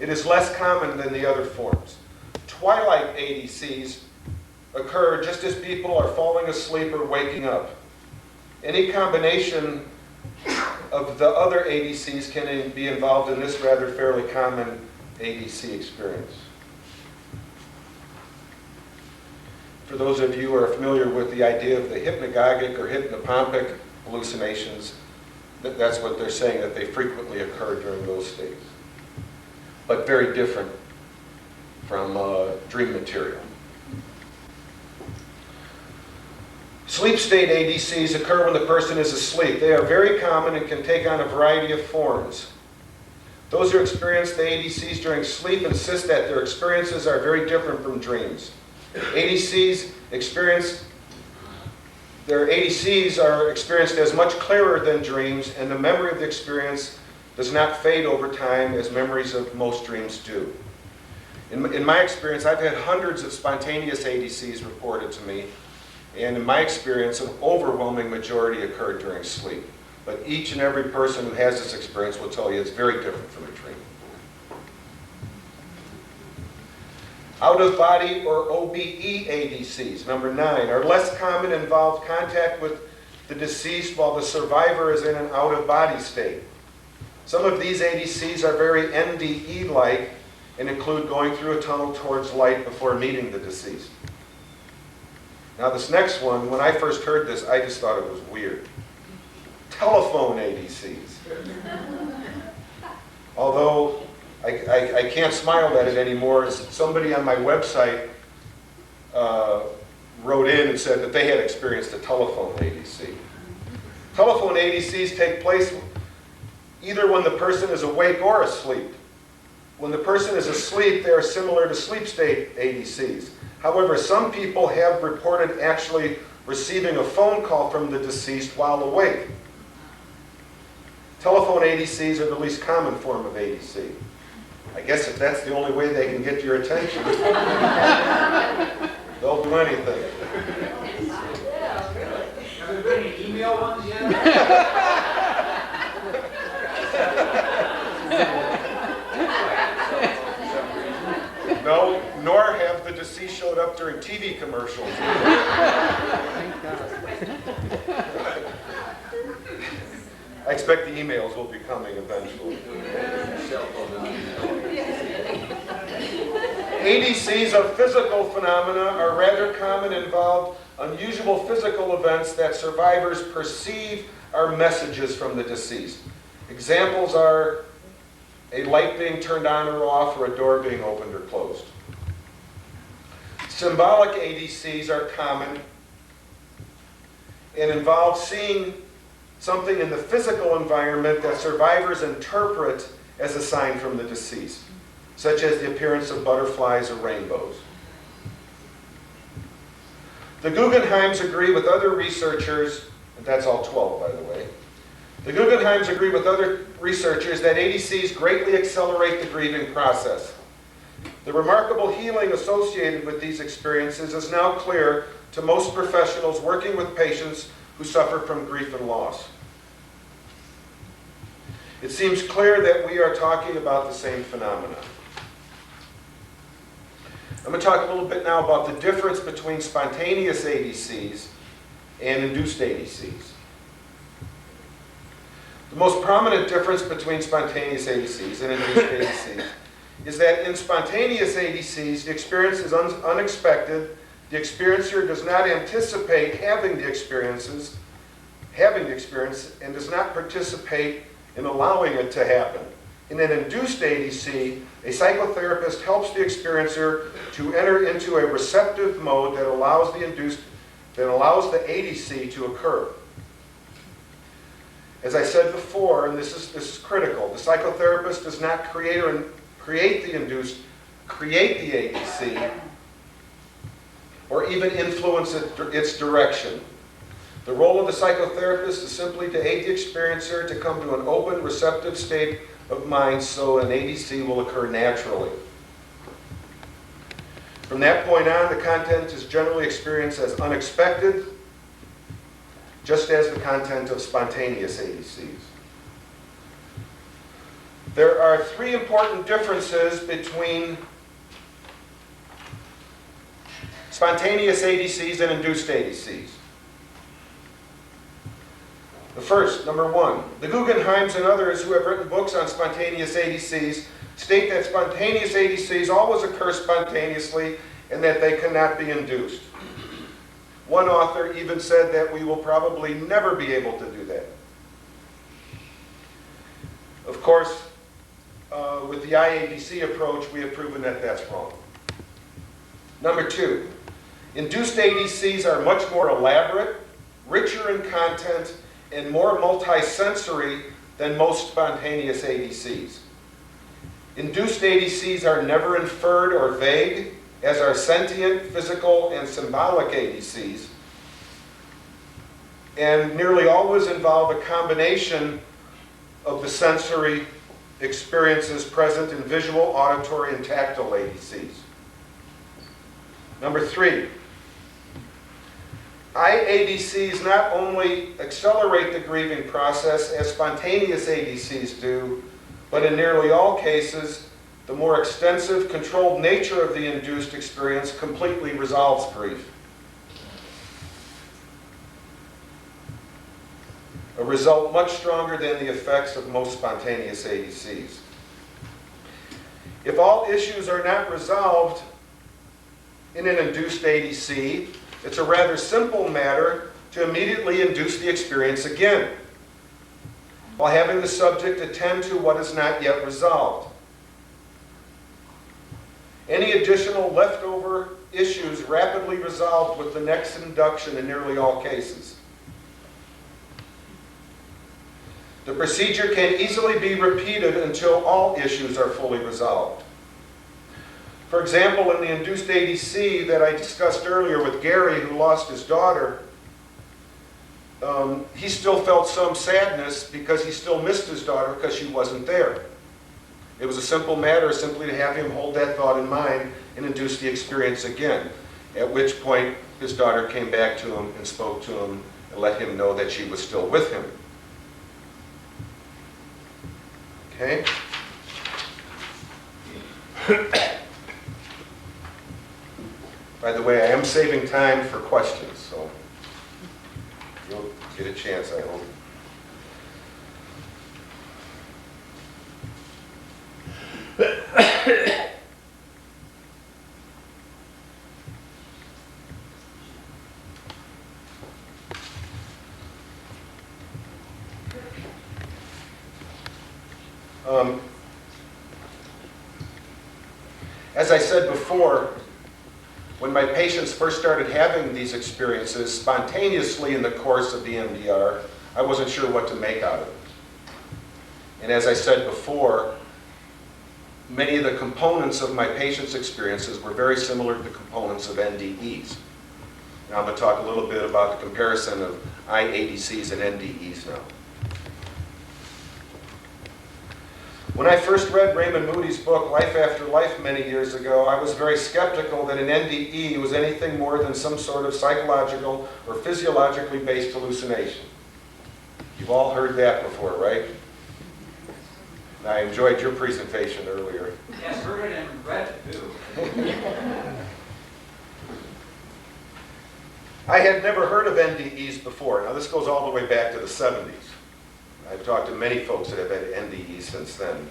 It is less common than the other forms. Twilight ADCs occur just as people are falling asleep or waking up. Any combination of the other ADCs can be involved in this rather fairly common ADC experience. For those of you who are familiar with the idea of the hypnagogic or hypnopompic hallucinations, that's what they're saying, that they frequently occur during those states, but very different from dream material. Sleep state ADCs occur when the person is asleep. They are very common and can take on a variety of forms. Those who experience the ADCs during sleep insist that their experiences are very different from dreams. ADCs are experienced as much clearer than dreams, and the memory of the experience does not fade over time as memories of most dreams do. In my experience, I've had hundreds of spontaneous ADCs reported to me, and in my experience, an overwhelming majority occurred during sleep. But each and every person who has this experience will tell you it's very different from a dream. Out-of-body or OBE ADCs, number 9, are less common and involve contact with the deceased while the survivor is in an out-of-body state. Some of these ADCs are very NDE-like and include going through a tunnel towards light before meeting the deceased. Now this next one, when I first heard this, I just thought it was weird. Telephone ADCs. Although I can't smile at it anymore. Somebody on my website wrote in and said that they had experienced a telephone ADC. Telephone ADCs take place either when the person is awake or asleep. When the person is asleep, they are similar to sleep state ADCs. However, some people have reported actually receiving a phone call from the deceased while awake. Telephone ADCs are the least common form of ADC. I guess if that's the only way they can get your attention, they'll do anything. Have there been any email ones yet? No, nor have the deceased showed up during TV commercials. I expect the emails will be coming eventually. ADCs of physical phenomena are rather common and involve unusual physical events that survivors perceive are messages from the deceased. Examples are a light being turned on or off, or a door being opened or closed. Symbolic ADCs are common and involve seeing something in the physical environment that survivors interpret as a sign from the deceased, such as the appearance of butterflies or rainbows. The Guggenheims agree with other researchers, and that's all 12 by the way, the Guggenheims agree with other researchers that ADCs greatly accelerate the grieving process. The remarkable healing associated with these experiences is now clear to most professionals working with patients who suffer from grief and loss. It seems clear that we are talking about the same phenomena. I'm going to talk a little bit now about the difference between spontaneous ADCs and induced ADCs. The most prominent difference between spontaneous ADCs and induced ADCs is that in spontaneous ADCs, the experience is unexpected. The experiencer does not anticipate having the experience and does not participate in allowing it to happen. In an induced ADC, a psychotherapist helps the experiencer to enter into a receptive mode that allows the ADC to occur. As I said before, and this is critical, the psychotherapist does not create the ADC, or even influence its direction. The role of the psychotherapist is simply to aid the experiencer to come to an open, receptive state of mind so an ADC will occur naturally. From that point on, the content is generally experienced as unexpected, just as the content of spontaneous ADCs. There are three important differences between spontaneous ADCs and induced ADCs. The first, number one, the Guggenheims and others who have written books on spontaneous ADCs state that spontaneous ADCs always occur spontaneously and that they cannot be induced. One author even said that we will probably never be able to do that. Of course, with the IADC approach, we have proven that that's wrong. Number two, induced ADCs are much more elaborate, richer in content, and more multisensory than most spontaneous ADCs. Induced ADCs are never inferred or vague, as are sentient, physical, and symbolic ADCs, and nearly always involve a combination of the sensory experiences present in visual, auditory, and tactile ADCs. Number three, IADCs not only accelerate the grieving process as spontaneous ADCs do, but in nearly all cases, the more extensive, controlled nature of the induced experience completely resolves grief. A result much stronger than the effects of most spontaneous ADCs. If all issues are not resolved in an induced ADC, it's a rather simple matter to immediately induce the experience again, while having the subject attend to what is not yet resolved. Any additional leftover issues rapidly resolved with the next induction in nearly all cases. The procedure can easily be repeated until all issues are fully resolved. For example, in the induced ADC that I discussed earlier with Gary, who lost his daughter, he still felt some sadness because he still missed his daughter because she wasn't there. It was a simple matter simply to have him hold that thought in mind and induce the experience again, at which point his daughter came back to him and spoke to him and let him know that she was still with him. Okay? By the way, I am saving time for questions, so you'll get a chance, I hope. As I said before, when my patients first started having these experiences spontaneously in the course of the MDR, I wasn't sure what to make out of it. And as I said before, many of the components of my patients' experiences were very similar to the components of NDEs. Now I'm going to talk a little bit about the comparison of IADCs and NDEs now. When I first read Raymond Moody's book, Life After Life, many years ago, I was very skeptical that an NDE was anything more than some sort of psychological or physiologically based hallucination. You've all heard that before, right? I enjoyed your presentation earlier. Yes, heard it and read it too. I had never heard of NDEs before. Now this goes all the way back to the 70s. I've talked to many folks that have had NDEs since then.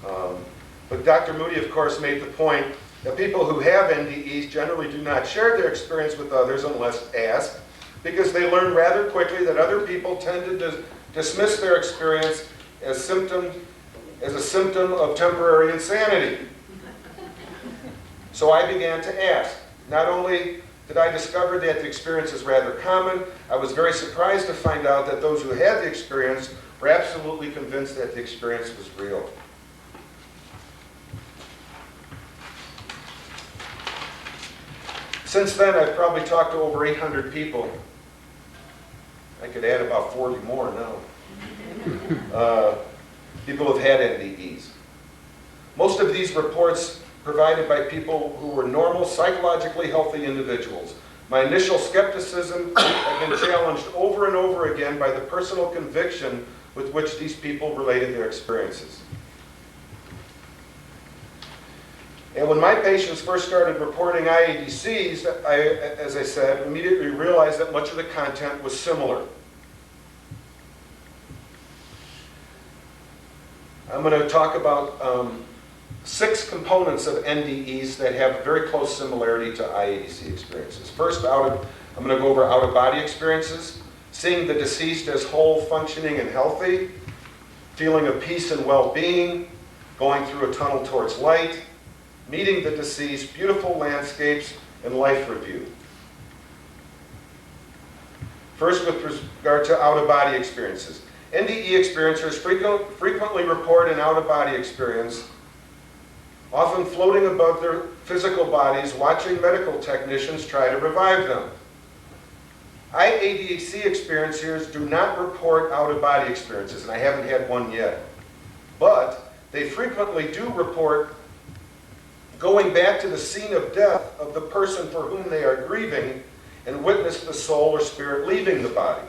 But Dr. Moody, of course, made the point that people who have NDEs generally do not share their experience with others unless asked, because they learn rather quickly that other people tend to dismiss their experience as a symptom of temporary insanity. So I began to ask. Not only did I discover that the experience is rather common, I was very surprised to find out that those who had the experience were absolutely convinced that the experience was real. Since then, I've probably talked to over 800 people. I could add about 40 more now. People have had NDEs. Most of these reports provided by people who were normal, psychologically healthy individuals. My initial skepticism had been challenged over and over again by the personal conviction with which these people related their experiences. And when my patients first started reporting IADCs, I, as I said, immediately realized that much of the content was similar. I'm going to talk about 6 components of NDEs that have very close similarity to IADC experiences. First, I'm going to go over out-of-body experiences, seeing the deceased as whole, functioning, and healthy, feeling of peace and well-being, going through a tunnel towards light, meeting the deceased, beautiful landscapes, and life review. First, with regard to out-of-body experiences. NDE experiencers frequently report an out-of-body experience, often floating above their physical bodies, watching medical technicians try to revive them. IADC experiencers do not report out-of-body experiences, and I haven't had one yet. But they frequently do report going back to the scene of death of the person for whom they are grieving and witness the soul or spirit leaving the body.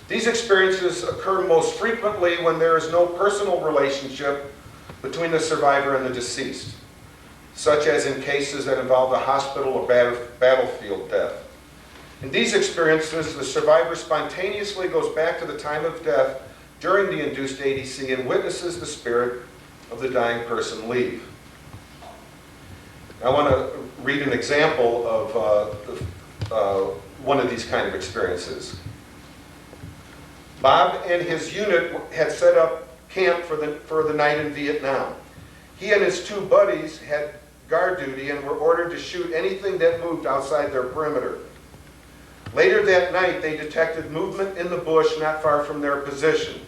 These experiences occur most frequently when there is no personal relationship between the survivor and the deceased, such as in cases that involve a hospital or battlefield death. In these experiences, the survivor spontaneously goes back to the time of death during the induced ADC and witnesses the spirit of the dying person leave. I want to read an example of one of these kind of experiences. Bob and his unit had set up camp for the night in Vietnam. He and his two buddies had guard duty and were ordered to shoot anything that moved outside their perimeter. Later that night, they detected movement in the bush not far from their position.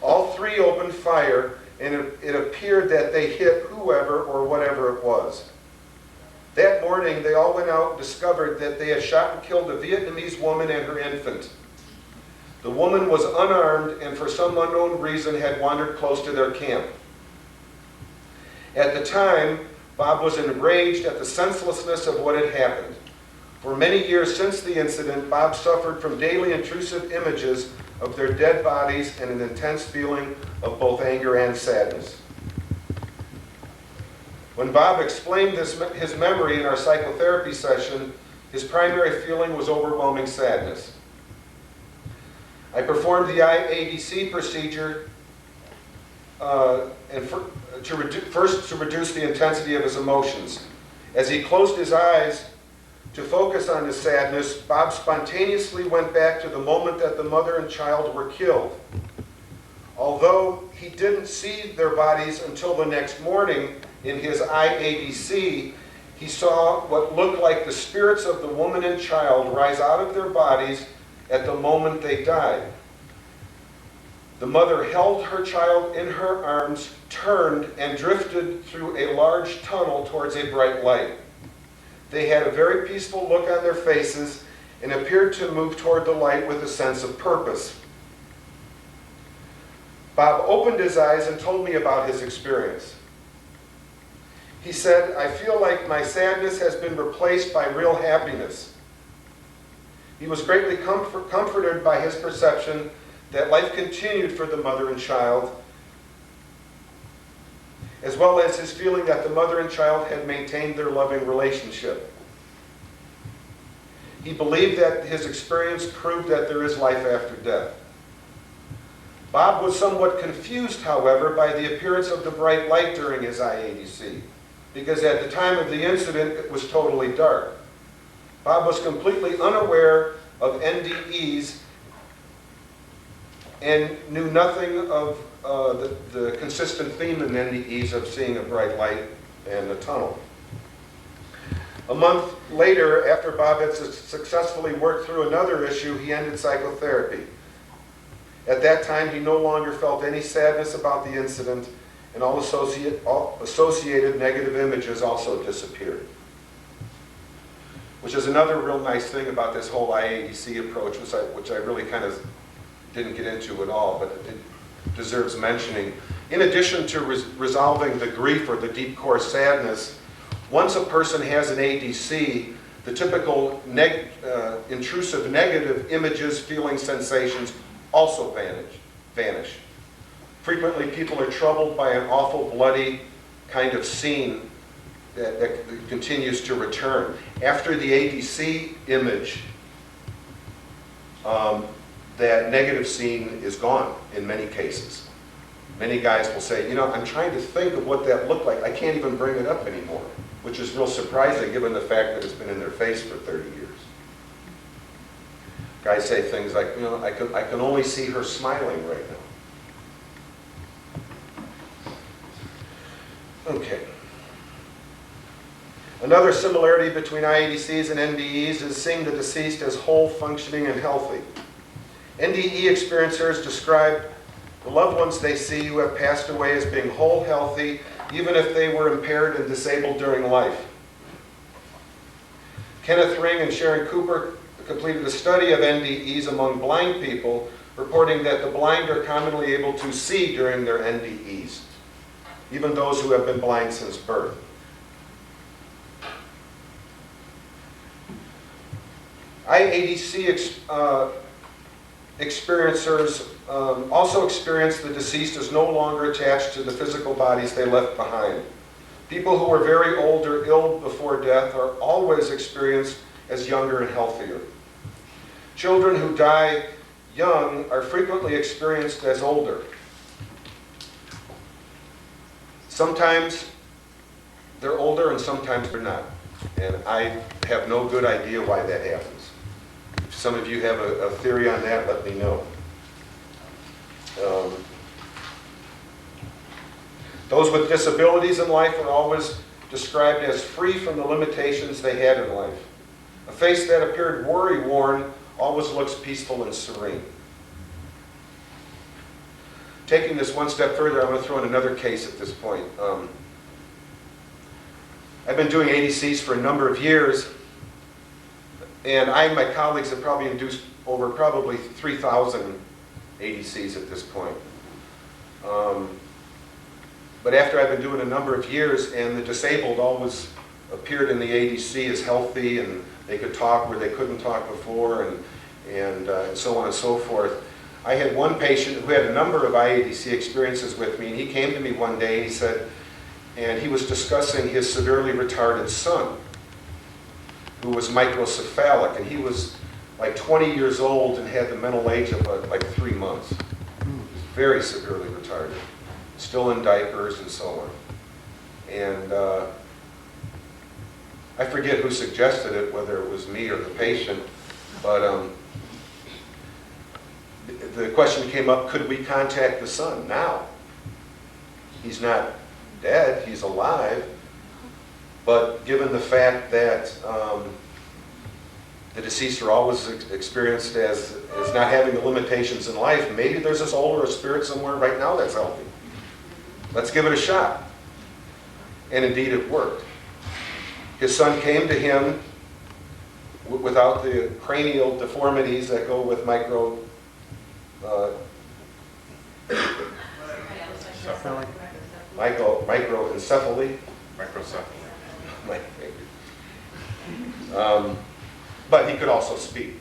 All three opened fire, and it appeared that they hit whoever or whatever it was. That morning, they all went out and discovered that they had shot and killed a Vietnamese woman and her infant. The woman was unarmed and for some unknown reason had wandered close to their camp. At the time, Bob was enraged at the senselessness of what had happened. For many years since the incident, Bob suffered from daily intrusive images of their dead bodies and an intense feeling of both anger and sadness. When Bob explained his memory in our psychotherapy session, his primary feeling was overwhelming sadness. I performed the IADC procedure first to reduce the intensity of his emotions. As he closed his eyes to focus on his sadness, Bob spontaneously went back to the moment that the mother and child were killed. Although he didn't see their bodies until the next morning in his IADC, he saw what looked like the spirits of the woman and child rise out of their bodies at the moment they died. The mother held her child in her arms, turned, and drifted through a large tunnel towards a bright light. They had a very peaceful look on their faces and appeared to move toward the light with a sense of purpose. Bob opened his eyes and told me about his experience. He said, "I feel like my sadness has been replaced by real happiness." He was greatly comforted by his perception that life continued for the mother and child, as well as his feeling that the mother and child had maintained their loving relationship. He believed that his experience proved that there is life after death. Bob was somewhat confused, however, by the appearance of the bright light during his IADC, because at the time of the incident, it was totally dark. Bob was completely unaware of NDEs and knew nothing of the consistent theme in NDEs of seeing a bright light and a tunnel. A month later, after Bob had successfully worked through another issue, he ended psychotherapy. At that time, he no longer felt any sadness about the incident, and all associated negative images also disappeared. Which is another real nice thing about this whole IADC approach, which I really kind of didn't get into at all, but it deserves mentioning. In addition to resolving the grief or the deep core sadness, once a person has an ADC, the typical intrusive negative images, feelings, sensations also vanish. Frequently, people are troubled by an awful, bloody kind of scene that continues to return. After the ADC image, that negative scene is gone in many cases. Many guys will say, you know, I'm trying to think of what that looked like. I can't even bring it up anymore, which is real surprising given the fact that it's been in their face for 30 years. Guys say things like, you know, I can only see her smiling right now. Okay. Another similarity between IADCs and NDEs is seeing the deceased as whole, functioning, and healthy. NDE experiencers describe the loved ones they see who have passed away as being whole, healthy, even if they were impaired and disabled during life. Kenneth Ring and Sharon Cooper completed a study of NDEs among blind people, reporting that the blind are commonly able to see during their NDEs, even those who have been blind since birth. IADC experiencers also experience the deceased as no longer attached to the physical bodies they left behind. People who are very old or ill before death are always experienced as younger and healthier. Children who die young are frequently experienced as older. Sometimes they're older and sometimes they're not. And I have no good idea why that happens. If some of you have a theory on that, let me know. Those with disabilities in life are always described as free from the limitations they had in life. A face that appeared worry-worn always looks peaceful and serene. Taking this one step further, I'm going to throw in another case at this point. I've been doing ADCs for a number of years, and I and my colleagues have probably induced over probably 3,000 ADCs at this point. But after I've been doing a number of years, and the disabled always appeared in the ADC as healthy, and they could talk where they couldn't talk before, and so on and so forth. I had one patient who had a number of IADC experiences with me, and he came to me one day and he said, and he was discussing his severely retarded son, who was microcephalic, and he was like 20 years old and had the mental age of like 3 months. He was very severely retarded, still in diapers and so on. And I forget who suggested it, whether it was me or the patient, but the question came up, could we contact the son now? He's not dead, he's alive, but given the fact that the deceased are always experienced as not having the limitations in life, maybe there's a soul or a spirit somewhere right now that's healthy. Let's give it a shot. And indeed it worked. His son came to him without the cranial deformities that go with microencephaly. But he could also speak.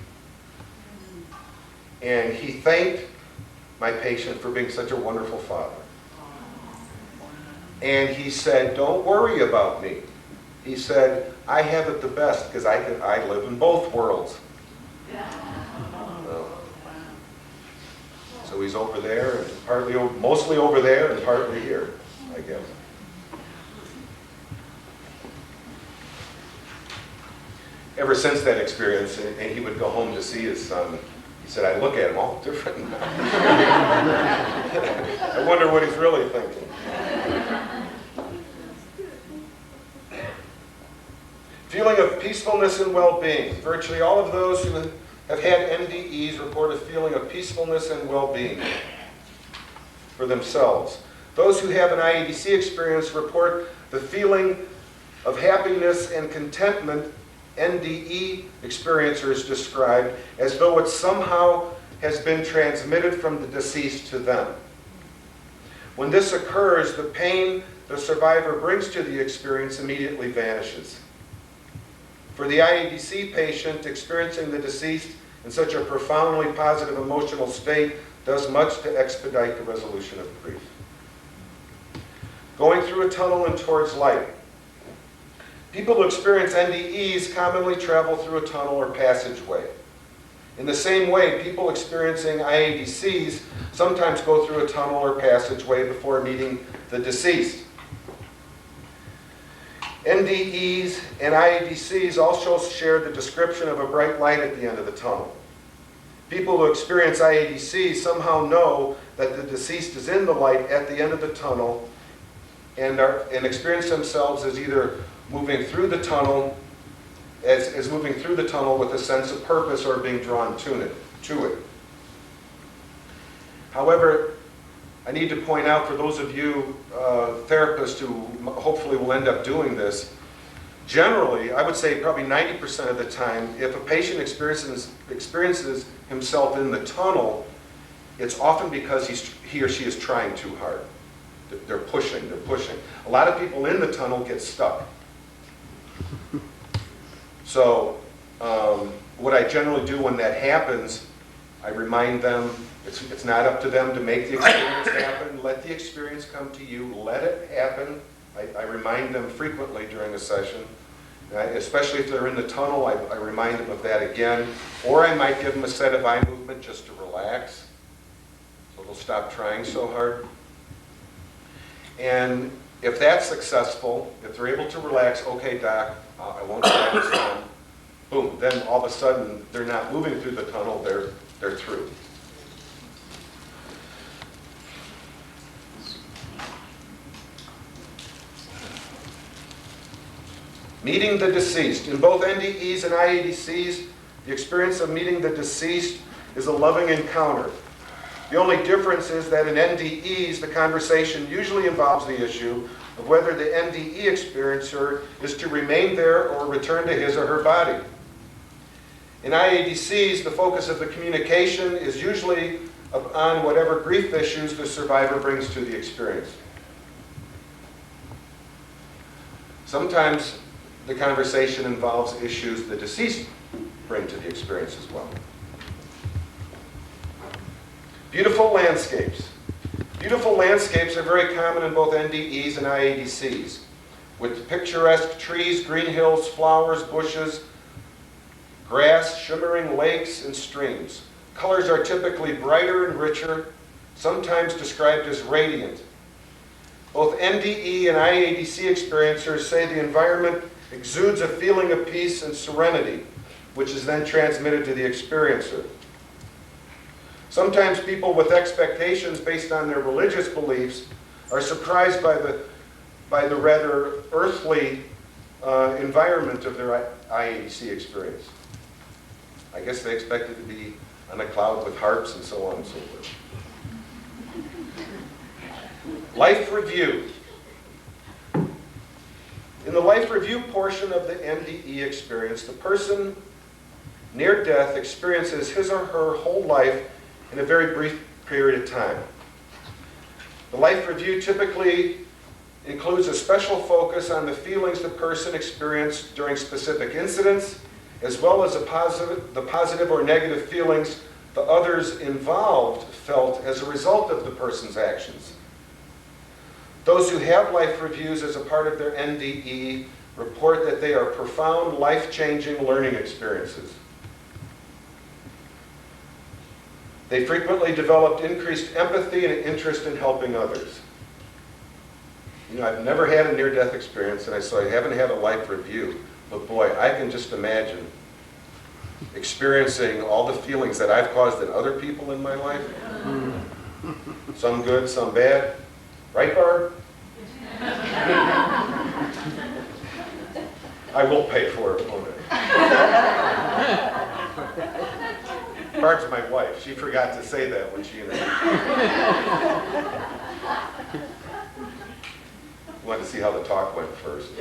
And he thanked my patient for being such a wonderful father. And he said, don't worry about me. He said, I have it the best because I live in both worlds. So he's over there, and mostly over there and partly here, I guess. Ever since that experience, and he would go home to see his son, he said, I look at him all different now. I wonder what he's really thinking. Feeling of peacefulness and well-being. Virtually all of those who have had NDEs report a feeling of peacefulness and well-being for themselves. Those who have an IADC experience report the feeling of happiness and contentment NDE experiencers described as though it somehow has been transmitted from the deceased to them. When this occurs, the pain the survivor brings to the experience immediately vanishes. For the IADC patient, experiencing the deceased in such a profoundly positive emotional state does much to expedite the resolution of grief. Going through a tunnel and towards light. People who experience NDEs commonly travel through a tunnel or passageway. In the same way, people experiencing IADCs sometimes go through a tunnel or passageway before meeting the deceased. NDEs and IADCs also share the description of a bright light at the end of the tunnel. People who experience IADCs somehow know that the deceased is in the light at the end of the tunnel and experience themselves as either moving through the tunnel, as moving through the tunnel with a sense of purpose or being drawn to it. However, I need to point out for those of you therapists who hopefully will end up doing this, generally, I would say probably 90% of the time, if a patient experiences himself in the tunnel, it's often because he or she is trying too hard. They're pushing. A lot of people in the tunnel get stuck. So what I generally do when that happens, I remind them it's not up to them to make the experience happen. Let the experience come to you. Let it happen. I remind them frequently during a session. Especially if they're in the tunnel, I remind them of that again. Or I might give them a set of eye movement just to relax, so they'll stop trying so hard. And If that's successful, if they're able to relax, okay, doc, I won't try this on, boom, then all of a sudden they're not moving through the tunnel, they're through. Meeting the deceased. In both NDEs and IADCs, the experience of meeting the deceased is a loving encounter. The only difference is that in NDEs, the conversation usually involves the issue of whether the NDE experiencer is to remain there or return to his or her body. In IADCs, the focus of the communication is usually on whatever grief issues the survivor brings to the experience. Sometimes the conversation involves issues the deceased bring to the experience as well. Beautiful landscapes. Beautiful landscapes are very common in both NDEs and IADCs, with picturesque trees, green hills, flowers, bushes, grass, shimmering lakes, and streams. Colors are typically brighter and richer, sometimes described as radiant. Both NDE and IADC experiencers say the environment exudes a feeling of peace and serenity, which is then transmitted to the experiencer. Sometimes people with expectations based on their religious beliefs are surprised by the rather earthly environment of their IADC experience. I guess they expected to be on a cloud with harps and so on and so forth. Life review. In the life review portion of the NDE experience, the person near death experiences his or her whole life in a very brief period of time. The life review typically includes a special focus on the feelings the person experienced during specific incidents, as well as the positive or negative feelings the others involved felt as a result of the person's actions. Those who have life reviews as a part of their NDE report that they are profound, life-changing learning experiences. They frequently developed increased empathy and interest in helping others. You know, I've never had a near-death experience, and so I haven't had a life review, but boy, I can just imagine experiencing all the feelings that I've caused in other people in my life. Some good, some bad. Right, Barb? I will pay for it, won't I? Barb's my wife. She forgot to say that when she interviewed. Wanted to see how the talk went first.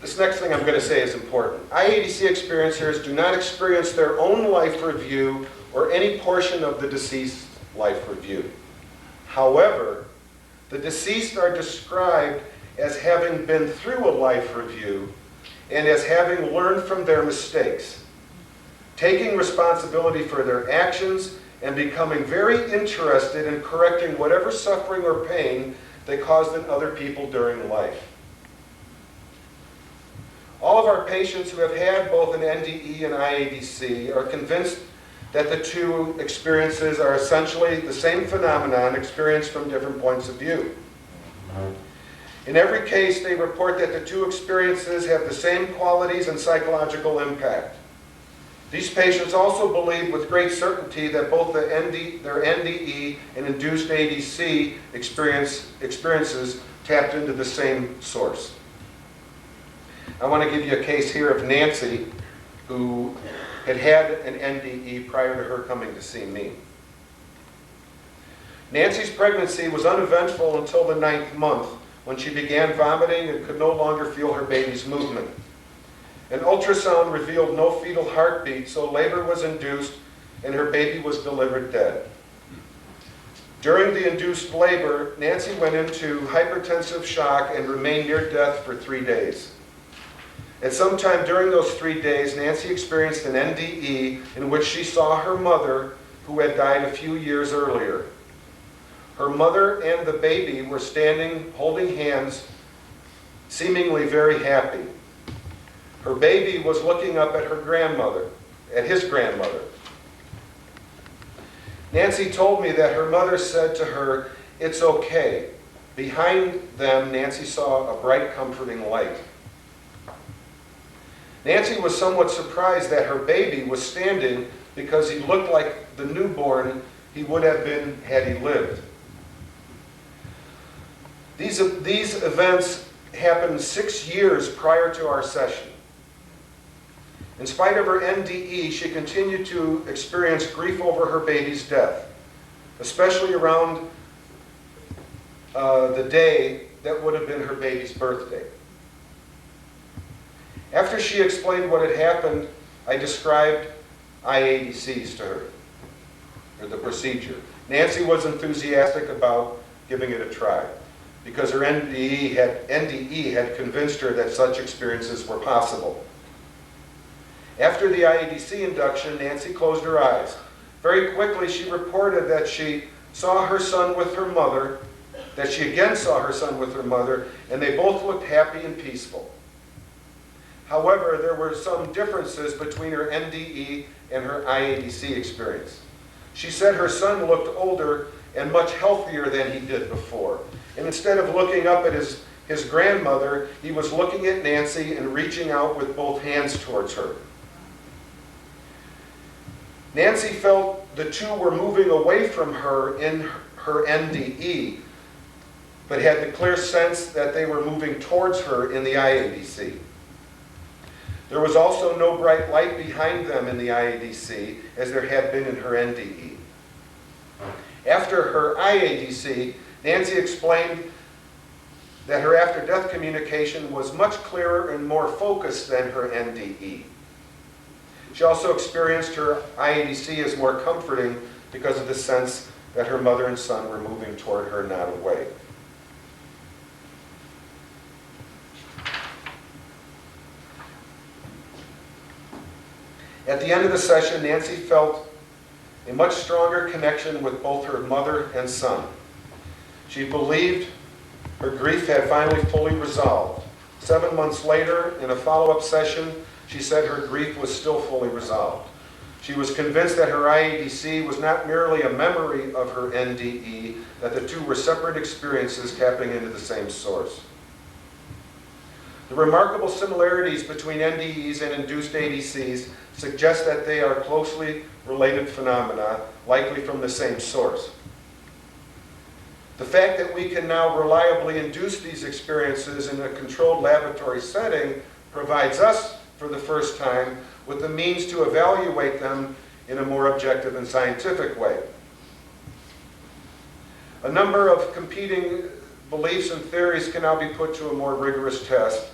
This next thing I'm going to say is important. IADC experiencers do not experience their own life review or any portion of the deceased's life review. However, the deceased are described as having been through a life review and as having learned from their mistakes, taking responsibility for their actions and becoming very interested in correcting whatever suffering or pain they caused in other people during life. All of our patients who have had both an NDE and IADC are convinced that the two experiences are essentially the same phenomenon experienced from different points of view. In every case, they report that the two experiences have the same qualities and psychological impact. These patients also believe with great certainty that both their NDE and induced ADC experiences tapped into the same source. I want to give you a case here of Nancy, who had had an NDE prior to her coming to see me. Nancy's pregnancy was uneventful until the 9th month, when she began vomiting and could no longer feel her baby's movement. An ultrasound revealed no fetal heartbeat, so labor was induced and her baby was delivered dead. During the induced labor, Nancy went into hypertensive shock and remained near death for 3 days. At some time during those 3 days, Nancy experienced an NDE in which she saw her mother, who had died a few years earlier. Her mother and the baby were standing, holding hands, seemingly very happy. Her baby was looking up at his grandmother. Nancy told me that her mother said to her, "It's okay." Behind them, Nancy saw a bright, comforting light. Nancy was somewhat surprised that her baby was standing because he looked like the newborn he would have been had he lived. These events happened 6 years prior to our session. In spite of her NDE, she continued to experience grief over her baby's death, especially around the day that would have been her baby's birthday. After she explained what had happened, I described IADCs to her, or the procedure. Nancy was enthusiastic about giving it a try because her NDE had convinced her that such experiences were possible. After the IADC induction, Nancy closed her eyes. Very quickly, she reported that she saw her son with her mother, that she again saw her son with her mother, and they both looked happy and peaceful. However, there were some differences between her NDE and her IADC experience. She said her son looked older and much healthier than he did before. And instead of looking up at his grandmother, he was looking at Nancy and reaching out with both hands towards her. Nancy felt the two were moving away from her in her NDE, but had the clear sense that they were moving towards her in the IADC. There was also no bright light behind them in the IADC as there had been in her NDE. After her IADC, Nancy explained that her after-death communication was much clearer and more focused than her NDE. She also experienced her IADC as more comforting because of the sense that her mother and son were moving toward her, not away. At the end of the session, Nancy felt a much stronger connection with both her mother and son. She believed her grief had finally fully resolved. 7 months later, in a follow-up session, she said her grief was still fully resolved. She was convinced that her IADC was not merely a memory of her NDE, that the two were separate experiences tapping into the same source. The remarkable similarities between NDEs and induced ADCs suggest that they are closely related phenomena, likely from the same source. The fact that we can now reliably induce these experiences in a controlled laboratory setting provides us, for the first time, with the means to evaluate them in a more objective and scientific way. A number of competing beliefs and theories can now be put to a more rigorous test,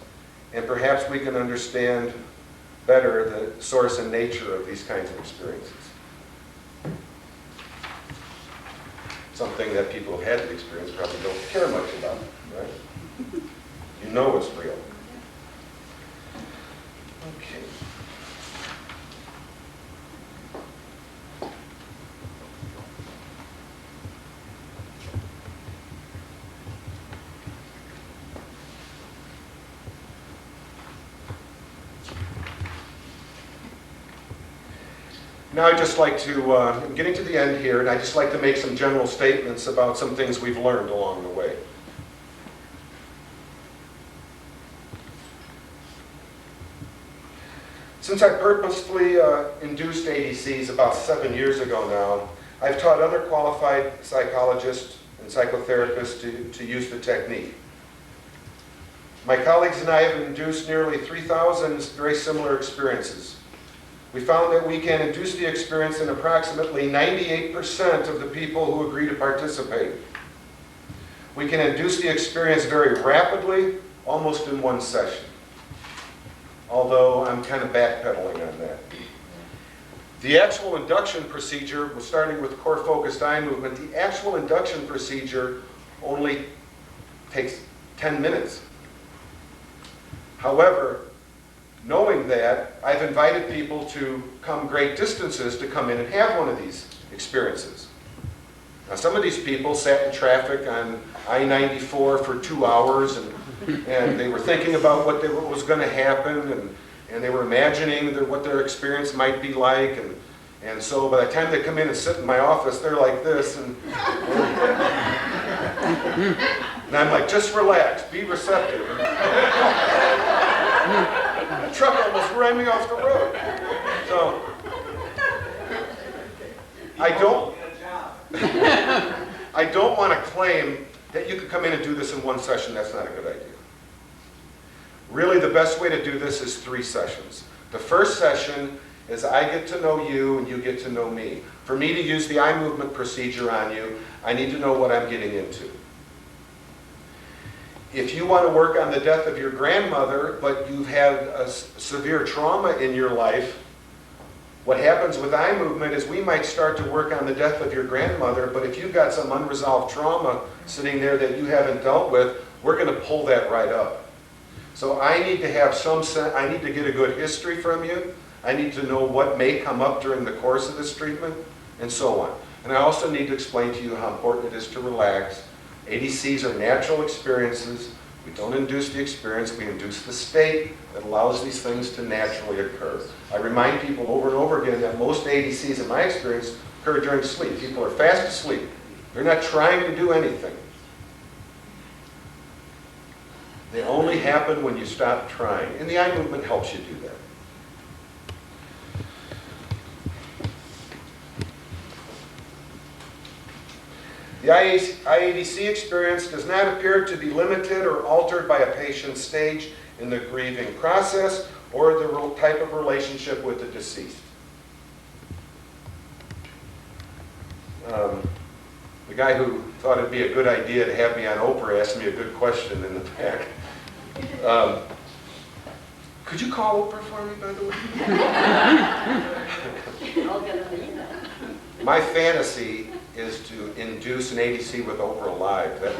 and perhaps we can understand better the source and nature of these kinds of experiences. Something that people who had the experience probably don't care much about, right? You know it's real. Okay. Now I'd just like to, I'm getting to the end here, and I'd just like to make some general statements about some things we've learned along the way. Since I purposefully induced ADCs about 7 years ago now, I've taught other qualified psychologists and psychotherapists to use the technique. My colleagues and I have induced nearly 3,000 very similar experiences. We found that we can induce the experience in approximately 98% of the people who agree to participate. We can induce the experience very rapidly, almost in one session. Although I'm kind of backpedaling on that. The actual induction procedure, starting with core focused eye movement, the actual induction procedure only takes 10 minutes. However, knowing that, I've invited people to come great distances to come in and have one of these experiences. Now, some of these people sat in traffic on I-94 for 2 hours, and they were thinking about what was going to happen, and they were imagining what their experience might be like, and so by the time they come in and sit in my office, they're like this, and I'm like, just relax, be receptive. The truck almost ran me off the road. So, I don't want to claim that you could come in and do this in one session. That's not a good idea. Really, the best way to do this is 3 sessions. The first session is I get to know you and you get to know me. For me to use the eye movement procedure on you, I need to know what I'm getting into. If you want to work on the death of your grandmother, but you've had a severe trauma in your life, what happens with eye movement is we might start to work on the death of your grandmother, but if you've got some unresolved trauma sitting there that you haven't dealt with, we're going to pull that right up. So I need to have I need to get a good history from you. I need to know what may come up during the course of this treatment, and so on. And I also need to explain to you how important it is to relax. ADCs are natural experiences. We don't induce the experience, we induce the state that allows these things to naturally occur. I remind people over and over again that most ADCs, in my experience, occur during sleep. People are fast asleep. They're not trying to do anything. They only happen when you stop trying. And the eye movement helps you do that. The IADC experience does not appear to be limited or altered by a patient's stage in the grieving process or the type of relationship with the deceased. The guy who thought it'd be a good idea to have me on Oprah asked me a good question in the back. Could you call Oprah for me, by the way? My fantasy is to induce an ADC with Oprah live. That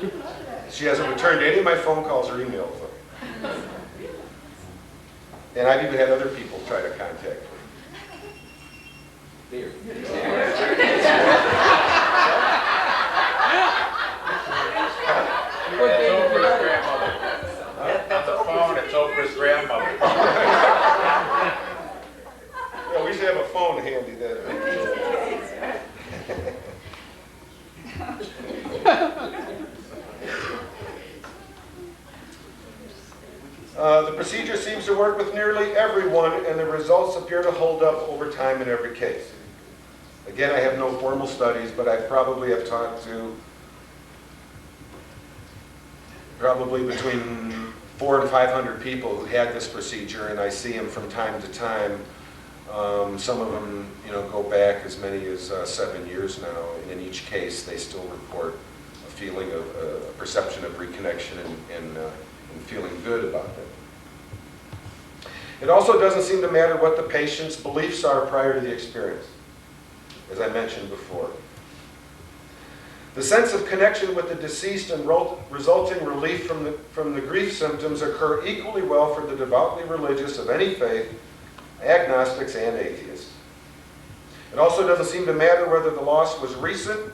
would... She hasn't returned any of my phone calls or emails. And I've even had other people try to contact me. There. It's Oprah's grandmother. On the phone, it's Oprah's grandmother. Yeah, we should have a phone handy then. The procedure seems to work with nearly everyone, and the results appear to hold up over time in every case. Again, I have no formal studies, but I probably have talked to probably between 400 and 500 people who had this procedure, and I see them from time to time. Some of them, go back as many as 7 years now, and in each case, they still report a feeling of a perception of reconnection and feeling good about that. It also doesn't seem to matter what the patient's beliefs are prior to the experience, as I mentioned before. The sense of connection with the deceased and resulting relief from the grief symptoms occur equally well for the devoutly religious of any faith, agnostics and atheists. It also doesn't seem to matter whether the loss was recent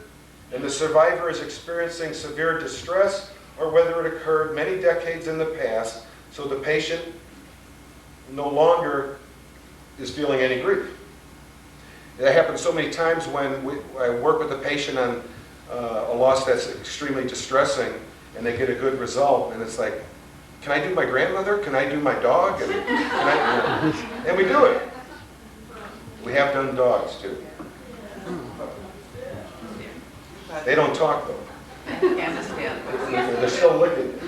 and the survivor is experiencing severe distress, or whether it occurred many decades in the past, so the patient no longer is feeling any grief. That happens so many times when I work with a patient on a loss that's extremely distressing, and they get a good result, and it's like, can I do my grandmother? Can I do my dog? And we do it. We have done dogs too. They don't talk though. I understand. They're still licking.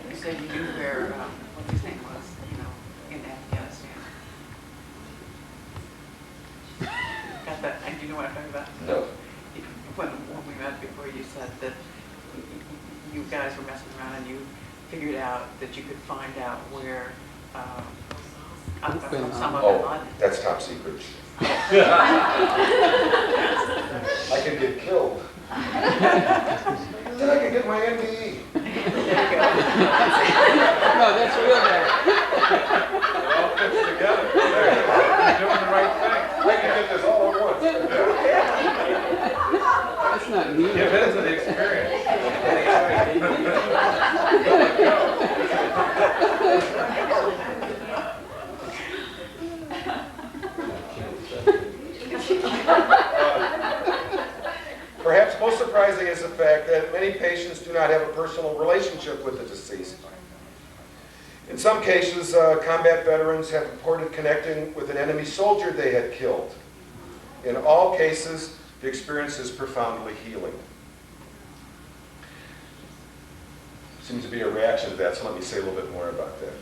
You said you knew where, what his name was, in Afghanistan. Got that? And do you know what I'm talking about? No. When we met before, you said that you guys were messing around and you figured out that you could find out where Osama bin Laden. That's top secret. I could get killed. Then I could get my MBE. No, that's real bad. It all fits together. You're doing the right thing. I can get this all at once. That's not me. Give in to the experience. Perhaps most surprising is the fact that many patients do not have a personal relationship with the deceased. In some cases, combat veterans have reported connecting with an enemy soldier they had killed. In all cases, the experience is profoundly healing. Seems to be a reaction to that, so let me say a little bit more about that.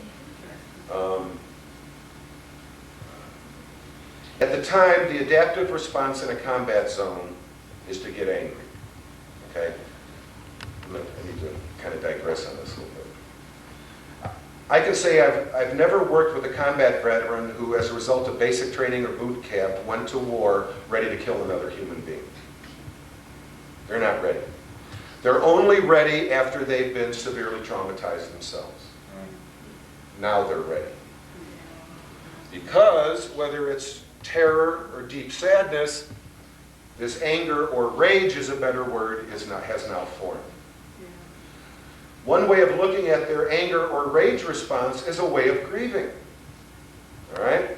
At the time, the adaptive response in a combat zone is to get angry. Okay? I need to kind of digress on this a little bit. I can say I've never worked with a combat veteran who, as a result of basic training or boot camp, went to war ready to kill another human being. They're not ready. They're only ready after they've been severely traumatized themselves. Now they're ready. Because whether it's terror or deep sadness, this anger or rage is a better word, has now formed. One way of looking at their anger or rage response is a way of grieving. All right?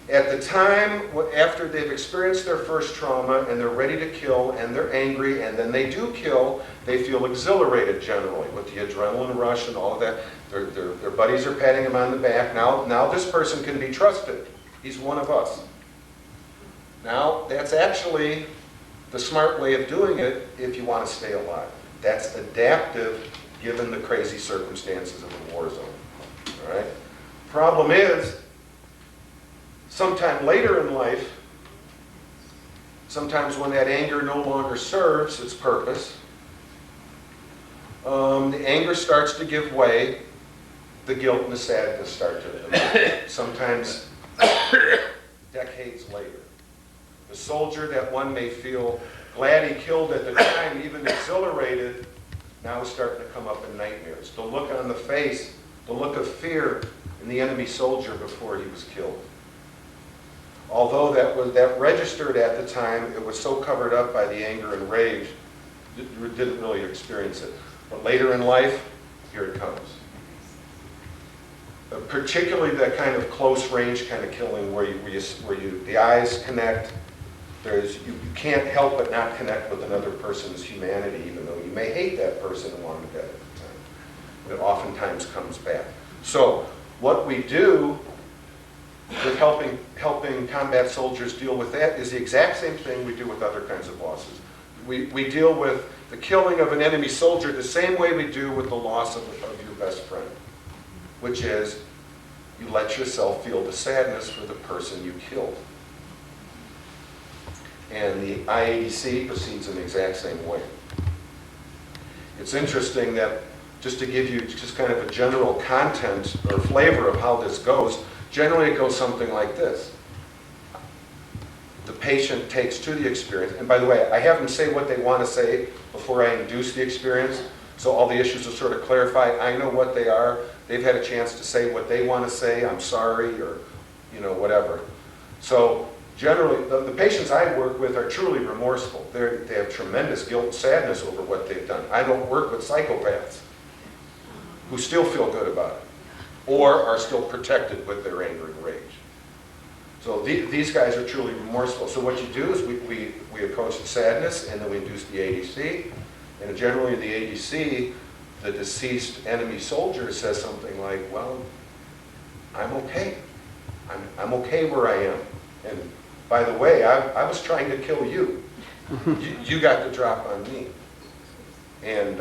At the time, after they've experienced their first trauma and they're ready to kill and they're angry and then they do kill, they feel exhilarated generally with the adrenaline rush and all of that. Their buddies are patting them on the back. Now this person can be trusted. He's one of us. Now, that's actually the smart way of doing it if you want to stay alive. That's adaptive given the crazy circumstances of a war zone. All right? Problem is, sometime later in life, sometimes when that anger no longer serves its purpose, the anger starts to give way, the guilt and the sadness start to emerge. Sometimes decades later. The soldier that one may feel glad he killed at the time, even exhilarated, now is starting to come up in nightmares. The look on the face, the look of fear in the enemy soldier before he was killed. Although that registered at the time, it was so covered up by the anger and rage, didn't really experience it. But later in life, here it comes. Particularly that kind of close range kind of killing where the eyes connect. You can't help but not connect with another person's humanity, even though you may hate that person and want them dead at the time. But it oftentimes comes back. So what we do with helping combat soldiers deal with that is the exact same thing we do with other kinds of losses. We deal with the killing of an enemy soldier the same way we do with the loss of your best friend, which is you let yourself feel the sadness for the person you killed. And the IADC proceeds in the exact same way. It's interesting that, just to give you just kind of a general content or flavor of how this goes, generally it goes something like this. The patient takes to the experience, and by the way, I have them say what they want to say before I induce the experience, so all the issues are sort of clarified. I know what they are. They've had a chance to say what they want to say, I'm sorry, or whatever. So generally, the patients I work with are truly remorseful. They have tremendous guilt and sadness over what they've done. I don't work with psychopaths who still feel good about it or are still protected with their anger and rage. So these guys are truly remorseful. So what you do is we approach the sadness and then we induce the ADC. And generally in the ADC, the deceased enemy soldier says something like, well, I'm okay. I'm okay where I am. And by the way, I was trying to kill you. You got the drop on me. And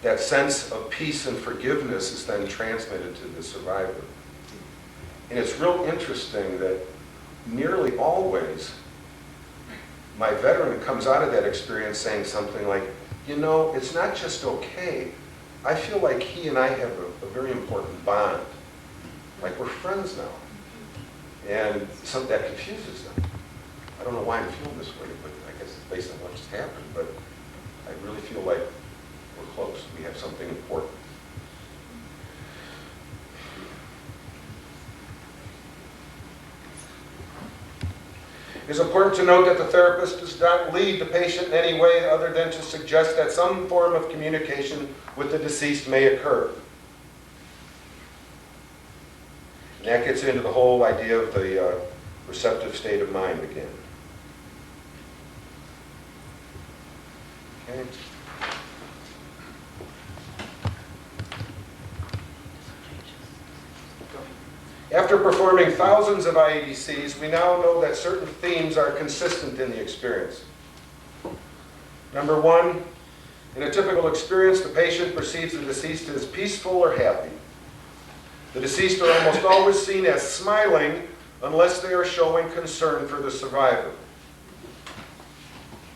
that sense of peace and forgiveness is then transmitted to the survivor. And it's real interesting that nearly always my veteran comes out of that experience saying something like, it's not just okay. I feel like he and I have a very important bond. Like we're friends now. And that confuses them. I don't know why I'm feeling this way, but I guess it's based on what just happened. But I really feel like we're close. We have something important. It is important to note that the therapist does not lead the patient in any way other than to suggest that some form of communication with the deceased may occur. And that gets into the whole idea of the receptive state of mind again. Okay. After performing thousands of IADCs, we now know that certain themes are consistent in the experience. Number one, in a typical experience, the patient perceives the deceased as peaceful or happy. The deceased are almost always seen as smiling unless they are showing concern for the survivor.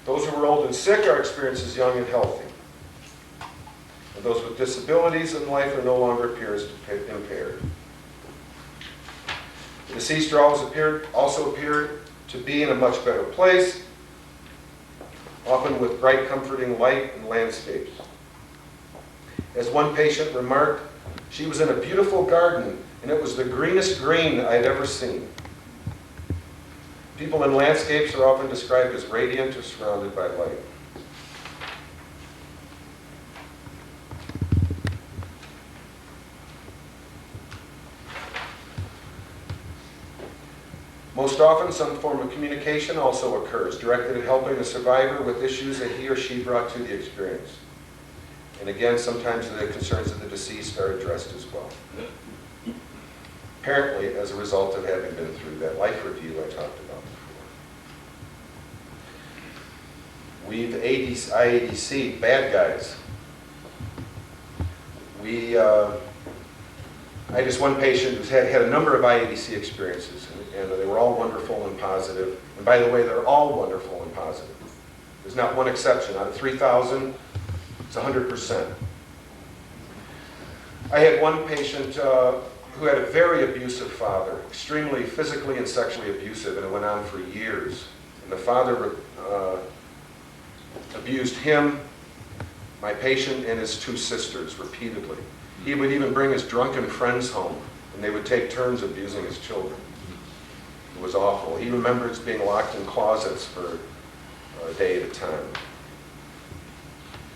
Those who are old and sick are experienced as young and healthy. And those with disabilities in life are no longer appears impaired. The deceased also appear to be in a much better place, often with bright, comforting light and landscapes. As one patient remarked, she was in a beautiful garden, and it was the greenest green I'd ever seen. People in landscapes are often described as radiant or surrounded by light. Most often, some form of communication also occurs, directed at helping the survivor with issues that he or she brought to the experience. And again, sometimes the concerns of the deceased are addressed as well. Apparently, as a result of having been through that life review I talked about before. We've IADC bad guys. I had this one patient who's had a number of IADC experiences, and they were all wonderful and positive. And by the way, they're all wonderful and positive. There's not one exception. Out of 3,000, it's 100%. I had one patient who had a very abusive father, extremely physically and sexually abusive, and it went on for years. And the father abused him, my patient, and his two sisters repeatedly. He would even bring his drunken friends home, and they would take turns abusing his children. It was awful. He remembers being locked in closets for a day at a time.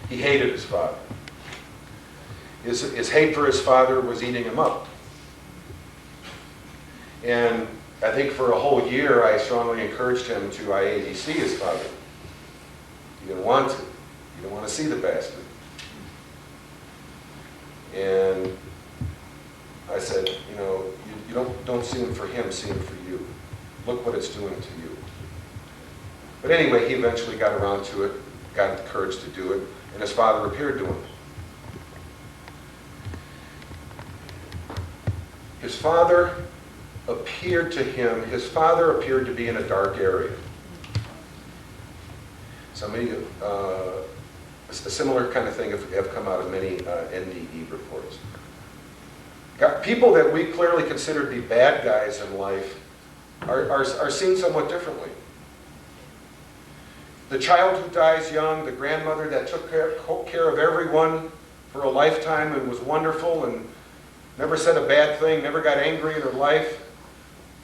He hated his father. His hate for his father was eating him up. And I think for a whole year, I strongly encouraged him to IADC his father. He didn't want to. He didn't want to see the bastard. And I said, you know, you don't see him for him, see him for you. Look what it's doing to you. But anyway, he eventually got around to it, got the courage to do it, and his father appeared to him. His father appeared to be in a dark area. A similar kind of thing have come out of many NDE reports. People that we clearly consider to be bad guys in life are seen somewhat differently. The child who dies young, the grandmother that took care of everyone for a lifetime and was wonderful and never said a bad thing, never got angry in her life.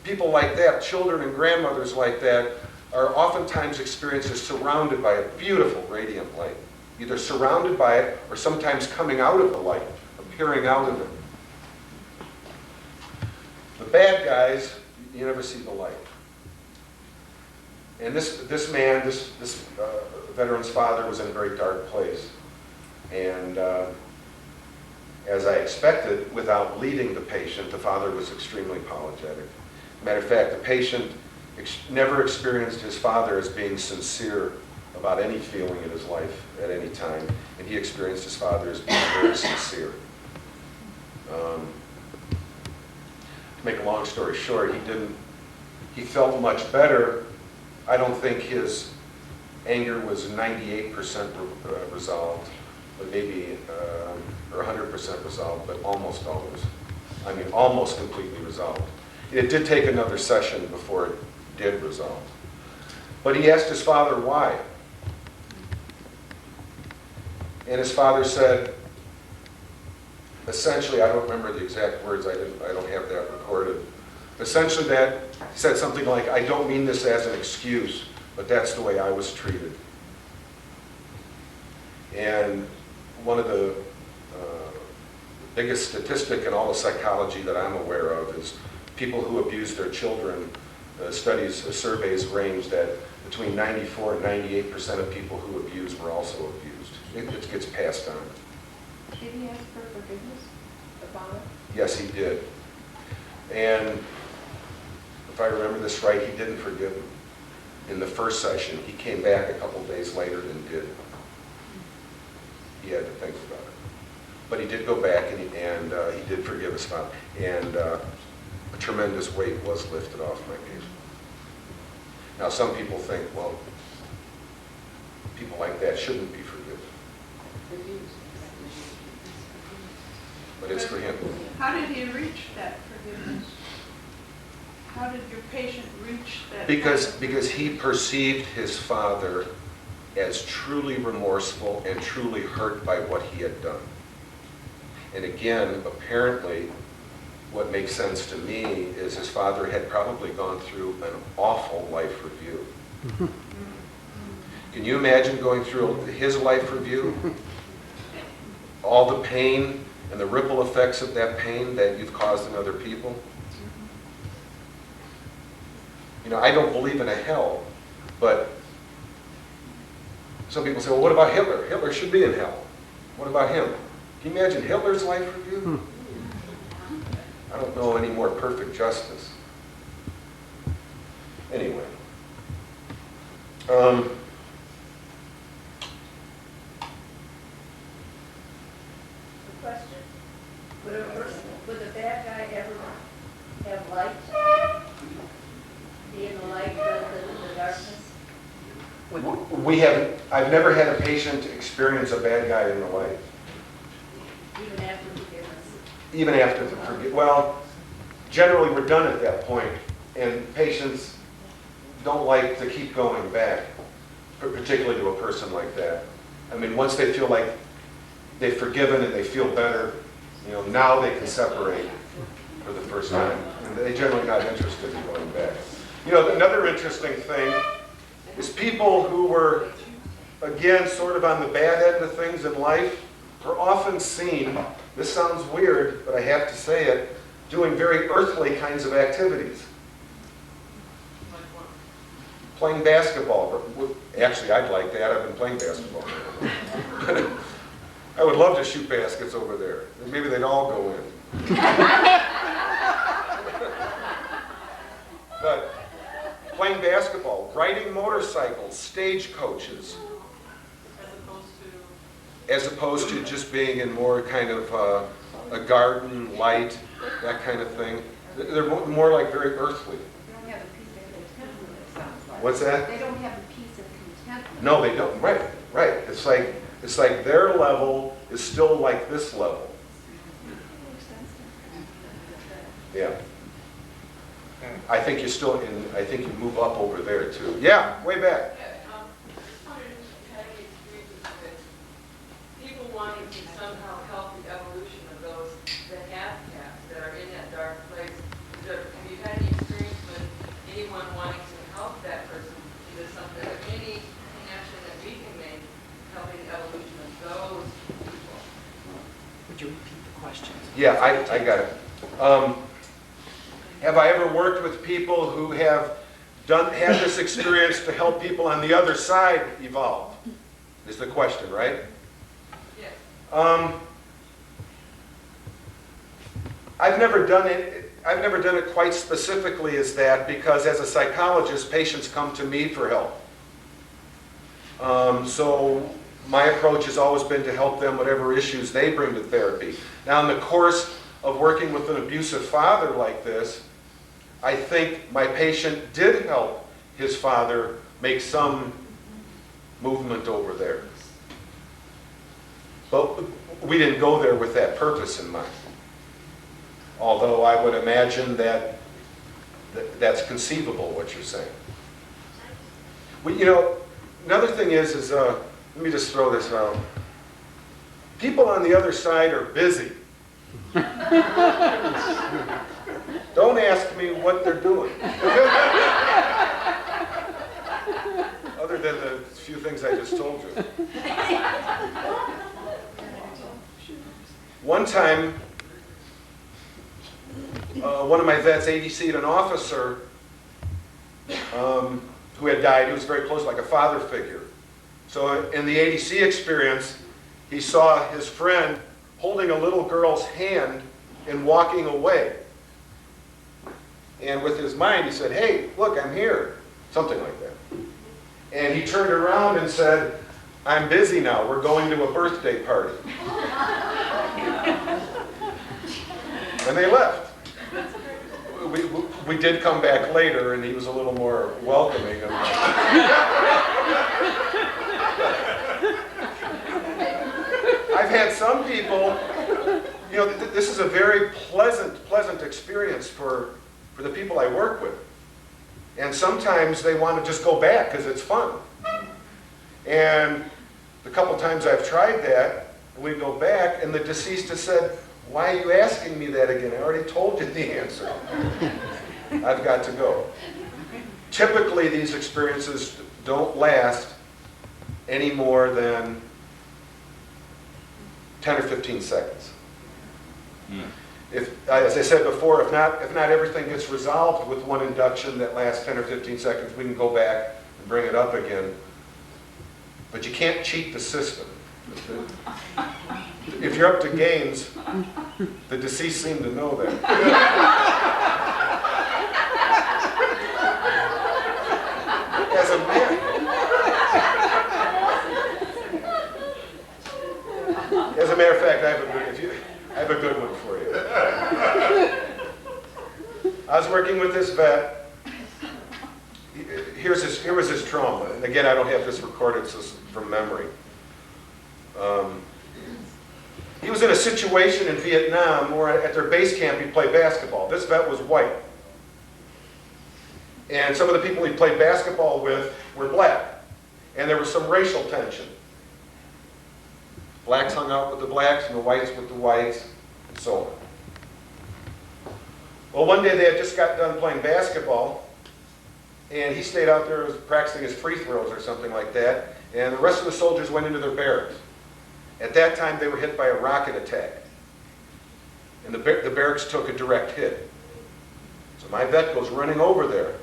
People like that, children and grandmothers like that, are oftentimes experienced as surrounded by a beautiful radiant light. Either surrounded by it or sometimes coming out of the light, appearing out of it. The bad guys, you never see the light. And this veteran's father was in a very dark place. And as I expected, without leading the patient, the father was extremely apologetic. Matter of fact, the patient never experienced his father as being sincere about any feeling in his life at any time, and he experienced his father as being very sincere. To make a long story short, he felt much better. I don't think his anger was 98% resolved, but maybe, or 100% resolved, but almost always. I mean, almost completely resolved. It did take another session before it did resolve. But he asked his father why. And his father said, essentially, I don't remember the exact words, I don't have that recorded, essentially that said something like, I don't mean this as an excuse, but that's the way I was treated. And one of the biggest statistic in all the psychology that I'm aware of is people who abuse their children. Surveys range that between 94 and 98% of people who abuse were also abused. It gets passed on. Did he ask for forgiveness about it? Yes, he did. And if I remember this right, he didn't forgive him in the first session. He came back a couple days later and did. He had to think about it. But he did go back and he did forgive his father. And a tremendous weight was lifted off my patient. Now, some people think, well, people like that shouldn't be forgiven. But it's for him. How did he reach that forgiveness? How did your patient reach that? Because he perceived his father as truly remorseful and truly hurt by what he had done. And again, apparently, what makes sense to me is his father had probably gone through an awful life review. Can you imagine going through his life review? All the pain and the ripple effects of that pain that you've caused in other people? You know, I don't believe in a hell, but some people say, well, what about Hitler? Hitler should be in hell. What about him? Can you imagine Hitler's life review? I don't know any more perfect justice. Anyway. Question. Would the bad guy ever have light? Be in the light rather than in the darkness? I've never had a patient experience a bad guy in the light. Even after forgiveness? Even after the well, generally we're done at that point, and patients don't like to keep going back, particularly to a person like that. I mean, once they feel like they've forgiven and they feel better, you know, now they can separate for the first time. And they generally not interested in going back. You know, another interesting thing is people who were, again, sort of on the bad end of things in life are often seen, this sounds weird, but I have to say it, doing very earthly kinds of activities. Playing basketball. Actually, I'd like that. I've been playing basketball. I would love to shoot baskets over there. Maybe they'd all go in. But playing basketball, riding motorcycles, stagecoaches, as opposed to just being in more kind of a garden, light, that kind of thing. They're more like very earthly. They don't have a piece of contentment, it sounds like. What's that? They don't have a piece of contentment. No, they don't. Right. It's like their level is still like this level. Yeah. I think you move up over there too. Yeah, way back. Just wondered if you had any experiences with people wanting to somehow help the evolution of those that have cats that are in that dark place. Have you had any experience with anyone wanting to help that person? Is there something, any connection that we can make helping the evolution of those people? Would you repeat the question? Yeah, I got it. Have I ever worked with people who have had this experience to help people on the other side evolve? Is the question, right? Yes. I've never done it quite specifically as that, because as a psychologist, patients come to me for help. So my approach has always been to help them whatever issues they bring to therapy. Now, in the course of working with an abusive father like this, I think my patient did help his father make some movement over there. But we didn't go there with that purpose in mind. Although I would imagine that's conceivable, what you're saying. You know, another thing is let me just throw this out. People on the other side are busy. Don't ask me what they're doing. Other than the few things I just told you. One time, one of my vets ADC'd an officer who had died. He was very close, like a father figure. So in the ADC experience, he saw his friend holding a little girl's hand and walking away. And with his mind, he said, "Hey, look, I'm here." Something like that. And he turned around and said, "I'm busy now. We're going to a birthday party." And they left. We did come back later, and he was a little more welcoming. I've had some people, this is a very pleasant experience for the people I work with. And sometimes they want to just go back because it's fun. And the couple times I've tried that, we go back, and the deceased has said, "Why are you asking me that again? I already told you the answer." I've got to go. Typically, these experiences don't last any more than 10 or 15 seconds. If, as I said before, if not everything gets resolved with one induction that lasts 10 or 15 seconds, we can go back and bring it up again. But you can't cheat the system. If you're up to games, the deceased seem to know that. As a matter of fact, I have a good one for you. I was working with this vet. Here was his trauma. And again, I don't have this recorded, so it's from memory. He was in a situation in Vietnam where at their base camp he'd play basketball. This vet was white. And some of the people he played basketball with were black. And there was some racial tension. Blacks hung out with the blacks and the whites with the whites, and so on. Well, one day they had just got done playing basketball, and he stayed out there practicing his free throws or something like that, and the rest of the soldiers went into their barracks. At that time, they were hit by a rocket attack, and the barracks took a direct hit. So my vet goes running over there,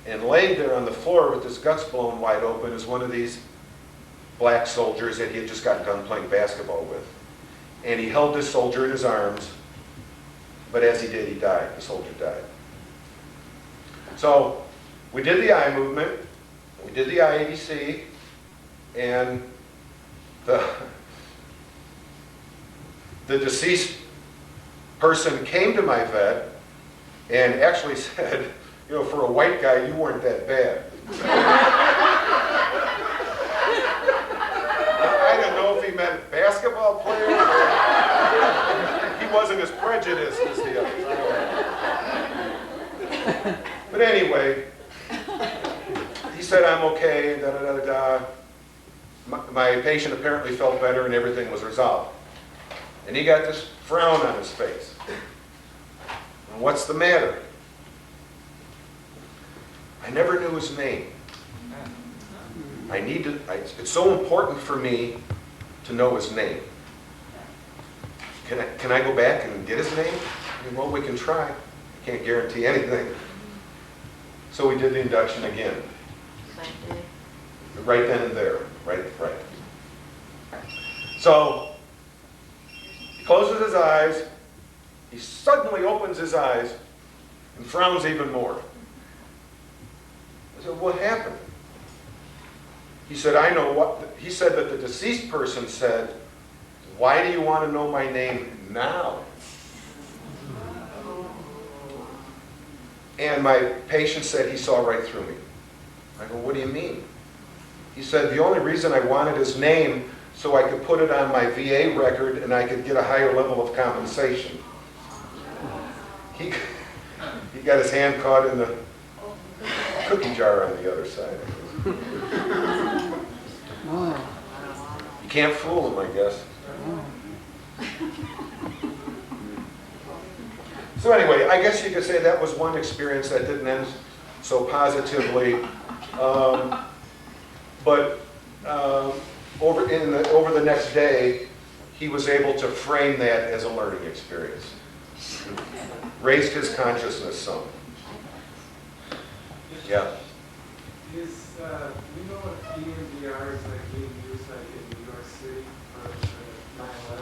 and laying there on the floor with his guts blown wide open is one of these black soldiers that he had just gotten done playing basketball with. And he held this soldier in his arms, but as he did, he died. The soldier died. So we did the eye movement, we did the IADC, and the deceased person came to my vet and actually said, for a white guy, you weren't that bad. I don't know if he meant basketball player or he wasn't as prejudiced as the others. But anyway, he said, "I'm okay, da-da-da-da-da." My patient apparently felt better and everything was resolved. And he got this frown on his face. And what's the matter? I never knew his name. It's so important for me to know his name. Can I go back and get his name? Well, we can try. I can't guarantee anything. So we did the induction again. Right then and there. Right. So he closes his eyes. He suddenly opens his eyes and frowns even more. I said, "What happened?" He said, "I know what." He said that the deceased person said, "Why do you want to know my name now?" And my patient said he saw right through me. I go, "What do you mean?" He said, "The only reason I wanted his name so I could put it on my VA record and I could get a higher level of compensation." He got his hand caught in the cookie jar on the other side. You can't fool him, I guess. So anyway, I guess you could say that was one experience that didn't end so positively. But over the next day, he was able to frame that as a learning experience. Raised his consciousness some. Yeah. Is, you know what EMDR is like being used like in New York City for 9/11?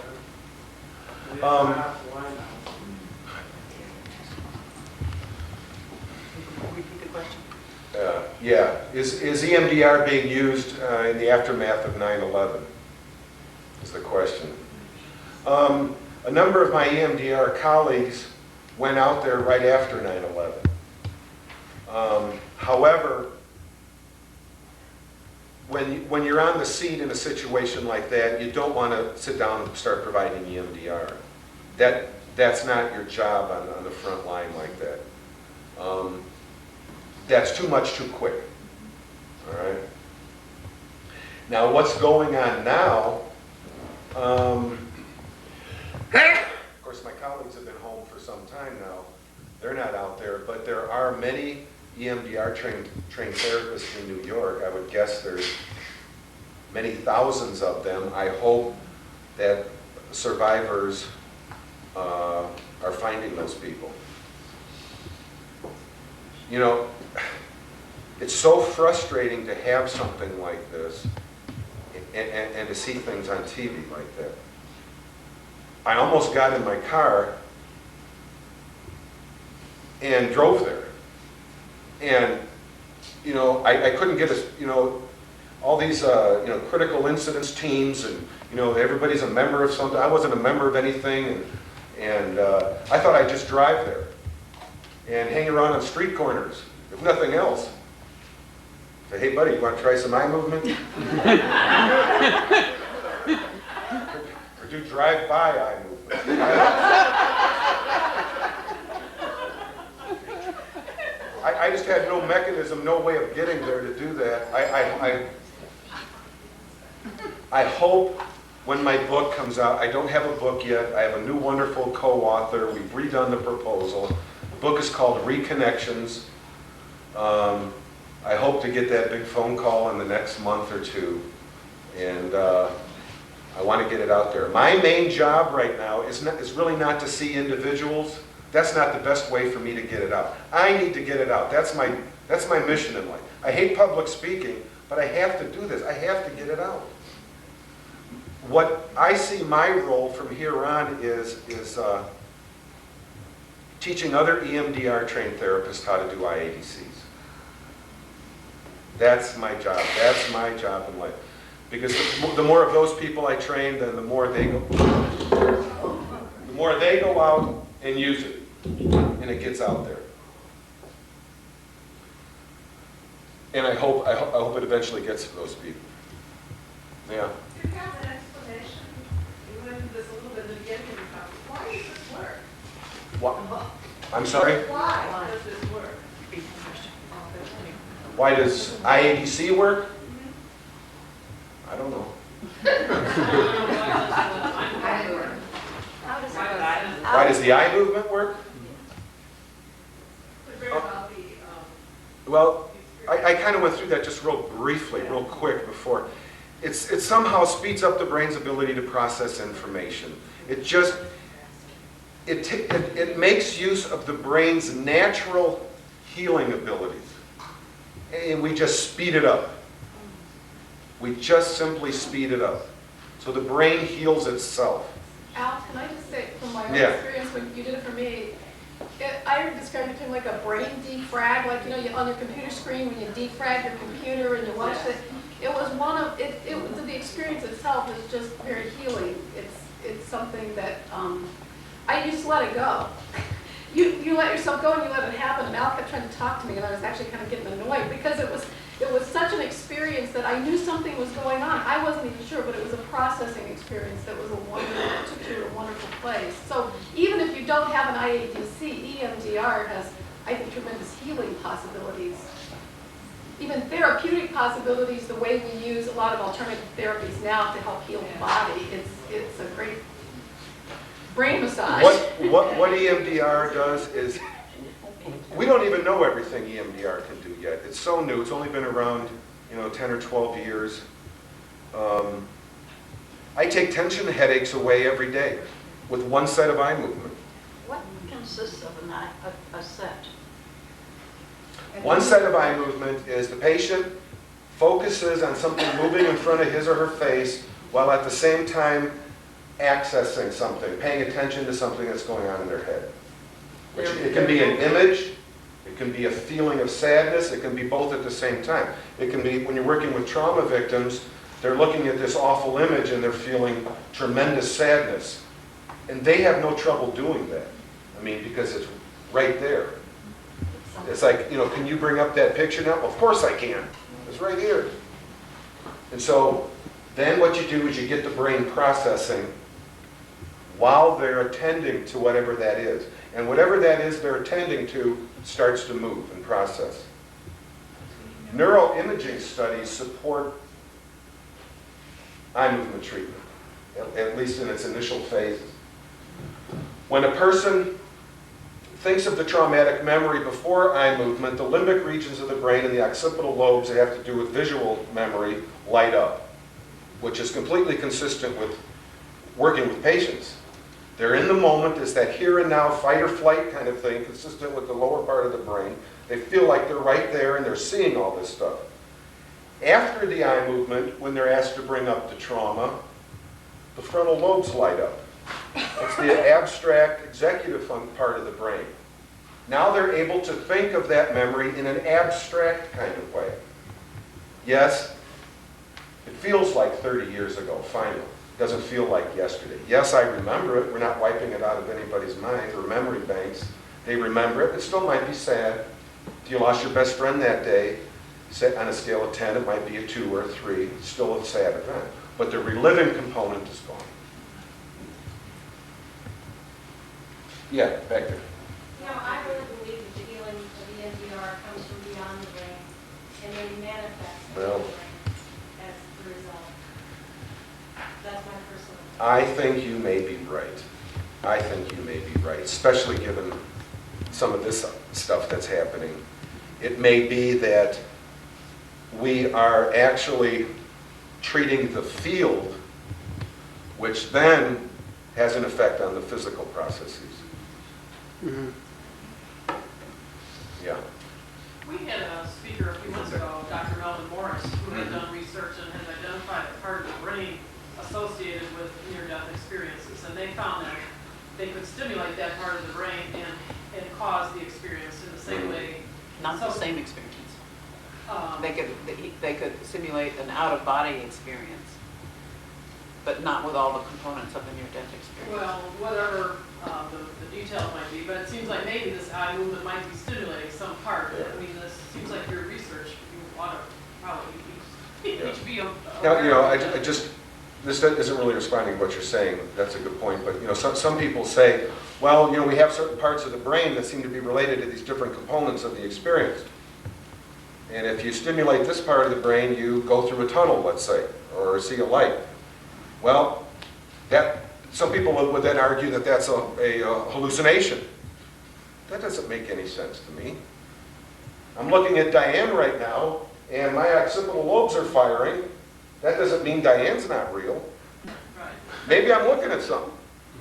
And if not, why not? Repeat the question. Yeah. Is EMDR being used in the aftermath of 9/11? Is the question. A number of my EMDR colleagues went out there right after 9/11. However, when you're on the seat in a situation like that, you don't want to sit down and start providing EMDR. That's not your job on the front line like that. That's too much too quick. All right. Now, what's going on now? Of course, my colleagues have been home for some time now. They're not out there, but there are many EMDR trained therapists in New York. I would guess there's many thousands of them. I hope that survivors are finding those people. You know, it's so frustrating to have something like this and to see things on TV like that. I almost got in my car and drove there. And, you know, I couldn't get all these, critical incidents teams and, everybody's a member of something. I wasn't a member of anything. And I thought I'd just drive there and hang around on street corners, if nothing else. Say, hey, buddy, you want to try some eye movement? Or do drive-by eye movement. I just had no mechanism, no way of getting there to do that. I hope when my book comes out, I don't have a book yet. I have a new wonderful co-author. We've redone the proposal. The book is called Reconnections. I hope to get that big phone call in the next month or two. And I want to get it out there. My main job right now is really not to see individuals. That's not the best way for me to get it out. I need to get it out. That's my mission in life. I hate public speaking, but I have to do this. I have to get it out. What I see my role from here on is teaching other EMDR trained therapists how to do IADCs. That's my job. That's my job in life. Because the more of those people I train, then the more they go out and use it, and it gets out there. And I hope it eventually gets to those people. Yeah. Do you have an explanation? You went into this a little bit in the beginning of the talk. Why does this work? What? I'm sorry? Why does this work? Why does IADC work? I don't know. Why does the eye movement work? Well, I kind of went through that just real briefly, real quick before. It somehow speeds up the brain's ability to process information. It makes use of the brain's natural healing abilities. And we just speed it up. We just simply speed it up. So the brain heals itself. Al, can I just say, from my own Yeah. experience, when you did it for me, I would describe it to him like a brain defrag, like, on your computer screen, when you defrag your computer and you watch it. It was the experience itself is just very healing. It's something that, I used to let it go. You let yourself go and you let it happen, and Al kept trying to talk to me, and I was actually kind of getting annoyed, because it was such an experience that I knew something was going on. I wasn't even sure, but it was a processing experience that was took you to a wonderful place. So even if you don't have an IADC, EMDR has, I think, tremendous healing possibilities. Even therapeutic possibilities, the way we use a lot of alternative therapies now to help heal the body, it's a great. brain massage. What EMDR does is, we don't even know everything EMDR can do yet. It's so new, it's only been around, 10 or 12 years. I take tension headaches away every day with one set of eye movement. What consists of a set? One set of eye movement is the patient focuses on something moving in front of his or her face while at the same time accessing something, paying attention to something that's going on in their head. It can be an image, it can be a feeling of sadness, it can be both at the same time. It can be, when you're working with trauma victims, they're looking at this awful image and they're feeling tremendous sadness. And they have no trouble doing that. I mean, because it's right there. It's like, can you bring up that picture now? Well, of course I can. It's right here. And so then what you do is you get the brain processing while they're attending to whatever that is. And whatever that is they're attending to starts to move and process. Neuroimaging studies support eye movement treatment, at least in its initial phases. When a person thinks of the traumatic memory before eye movement, the limbic regions of the brain and the occipital lobes that have to do with visual memory light up, which is completely consistent with working with patients. They're in the moment, it's that here and now fight or flight kind of thing, consistent with the lower part of the brain. They feel like they're right there and they're seeing all this stuff. After the eye movement, when they're asked to bring up the trauma, the frontal lobes light up. It's the abstract executive part of the brain. Now they're able to think of that memory in an abstract kind of way. Yes, it feels like 30 years ago, finally. It doesn't feel like yesterday. Yes, I remember it. We're not wiping it out of anybody's mind or memory banks. They remember it. It still might be sad. If you lost your best friend that day, on a scale of 10, it might be a 2 or a 3. It's still a sad event. But the reliving component is gone. Yeah, back there. I really believe that the healing of EMDR comes from beyond the brain and then manifests in the brain as the result. That's my personal opinion. I think you may be right. I think you may be right, especially given some of this stuff that's happening. It may be that we are actually treating the field, which then has an effect on the physical processes. Mm-hmm. Yeah. We had a speaker a few months ago, Dr. Melvin Morris, who had done research and had identified a part of the brain associated with near-death experiences. And they found that they could stimulate that part of the brain and cause the experience in the same way. Not the same experience. They could simulate an out-of-body experience, but not with all the components of a near-death experience. Well, whatever the details might be, but it seems like maybe this eye movement might be stimulating some part. I mean, this seems like your research, you want to probably each be aware Now, of I it. just, this isn't really responding to what you're saying. That's a good point. But, some people say, well, we have certain parts of the brain that seem to be related to these different components of the experience. And if you stimulate this part of the brain, you go through a tunnel, let's say, or see a light. Well, some people would then argue that that's a hallucination. That doesn't make any sense to me. I'm looking at Diane right now, and my occipital lobes are firing. That doesn't mean Diane's not real. Right. Maybe I'm looking at something.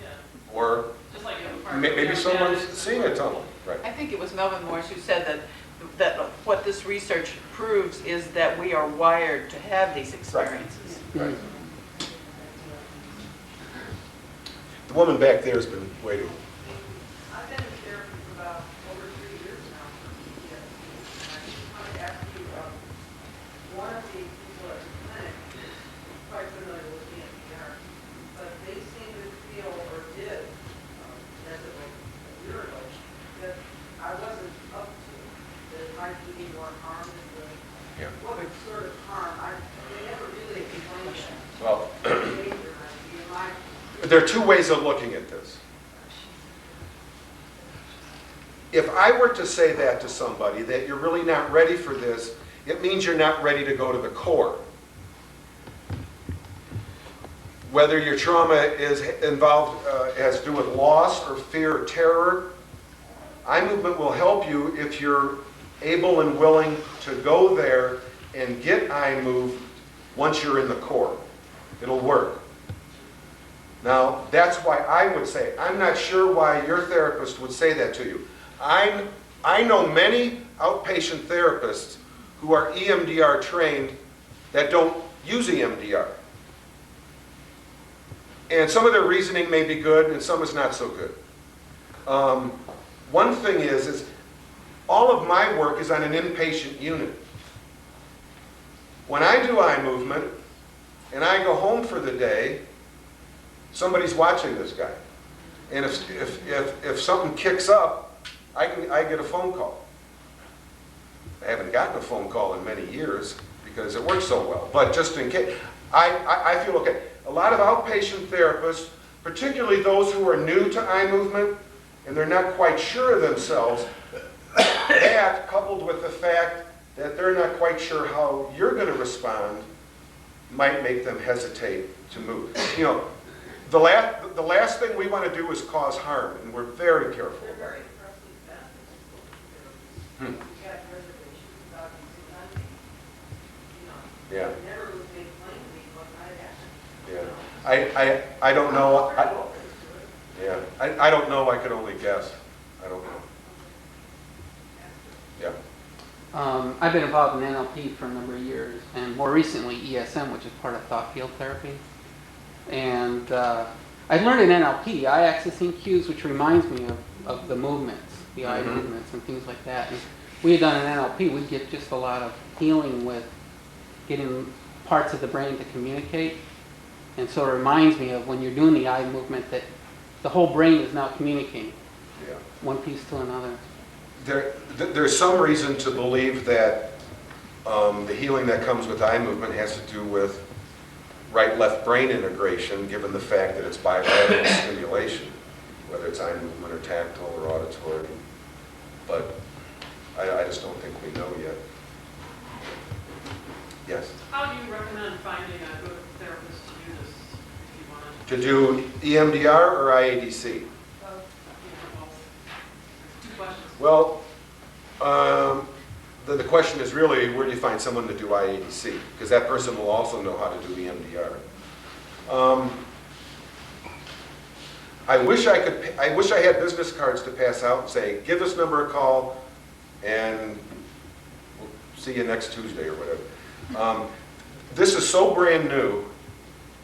Yeah. Or Just like you have a part maybe of someone's the seeing a tunnel. Right. I think it was Melvin Morris who said that what this research proves is that we are wired to have these experiences. Right. The woman back there has been waiting. I've been in therapy for about over 3 years now for PTSD. And I just wanted to ask you, one of the people at the clinic is quite familiar with EMDR, but they seem to feel, or did, as of a year ago, that I wasn't up to it, that it might do me more harm than good. Yeah. What sort of harm? They never really explained that. Well, Behavior, am I there are two ways of looking at this. If I were to say that to somebody, that you're really not ready for this, it means you're not ready to go to the core. Whether your trauma is involved, has to do with loss or fear or terror, eye movement will help you if you're able and willing to go there and get eye moved once you're in the core. It'll work. Now, that's why I would say, I'm not sure why your therapist would say that to you. I know many outpatient therapists who are EMDR trained that don't use EMDR. And some of their reasoning may be good and some is not so good. One thing is all of my work is on an inpatient unit. When I do eye movement and I go home for the day, somebody's watching this guy. And if something kicks up, I get a phone call. I haven't gotten a phone call in many years because it works so well. But just in case, I feel okay. A lot of outpatient therapists, particularly those who are new to eye movement and they're not quite sure of themselves, that coupled with the fact that they're not quite sure how you're going to respond might make them hesitate to move. You know, the last thing we want to do is cause harm, and we're very careful. They're very impressively benefits. Hmm. You got reservations about using money. You know, Yeah. it never was made plain to me what might happen. Yeah. I don't know. I'm very open to it. Yeah. I don't know. I could only guess. I don't know. Yeah. I've been involved in NLP for a number of years, and more recently ESM, which is part of thought field therapy. And I learned in NLP, eye accessing cues, which reminds me of the movements, the eye movements and things like that. And we had done in NLP, we'd get just a lot of healing with getting parts of the brain to communicate. And so it reminds me of when you're doing the eye movement that the whole brain is now communicating, Yeah. one piece to another. There's some reason to believe that the healing that comes with eye movement has to do with right-left brain integration, given the fact that it's bilateral stimulation, whether it's eye movement or tactile or auditory. But I just don't think we know yet. Yes? How do you recommend finding a good therapist to do this if you want To do EMDR or IADC? to, you know, well, two questions. Well, the question is really, where do you find someone to do IADC? Because that person will also know how to do EMDR. I wish I had business cards to pass out and say, give this number a call and we'll see you next Tuesday or whatever. This is so brand new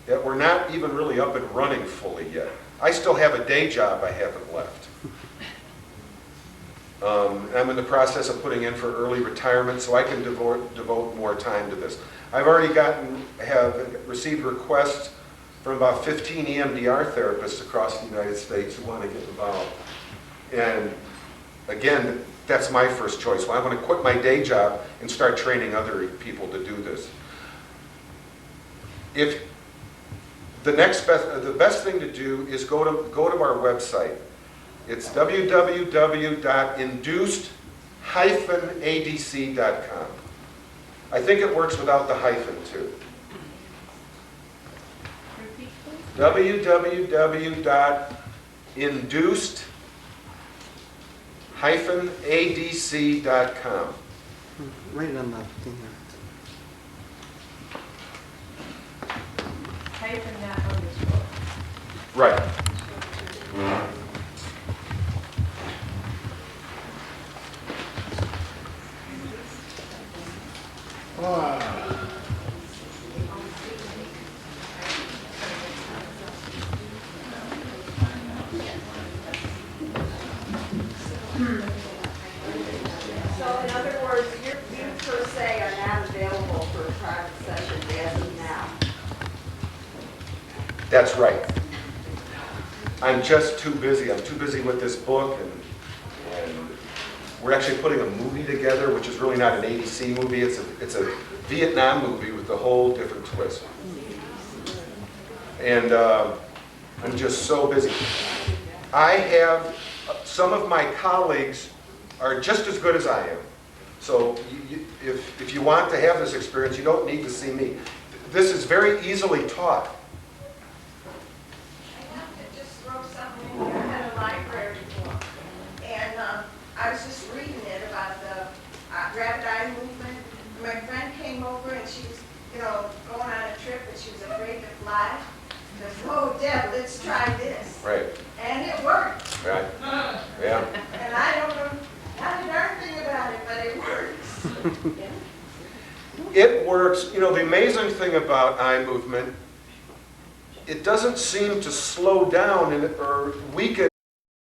that we're not even really up and running fully yet. I still have a day job I haven't left. I'm in the process of putting in for early retirement so I can devote more time to this. I've already have received requests from about 15 EMDR therapists across the United States who want to get involved. And again, that's my first choice. Well, I want to quit my day job and start training other people to do this. If the best thing to do is go to our website. It's www.induced-adc.com. I think it works without the hyphen too. www.induced-adc.com. Right on the thing there. Hyphen that underscore. Right. So in other words, you per se are not available for a private session as of now. That's right. I'm just too busy. I'm too busy with this book, and we're actually putting a movie together, which is really not an ADC movie. It's a Vietnam movie with a whole different twist. And I'm just so busy. I have, some of my colleagues are just as good as I am. So if you want to have this experience, you don't need to see me. This is very easily taught. It works, you know, the amazing thing about eye movement, it doesn't seem to slow down or weaken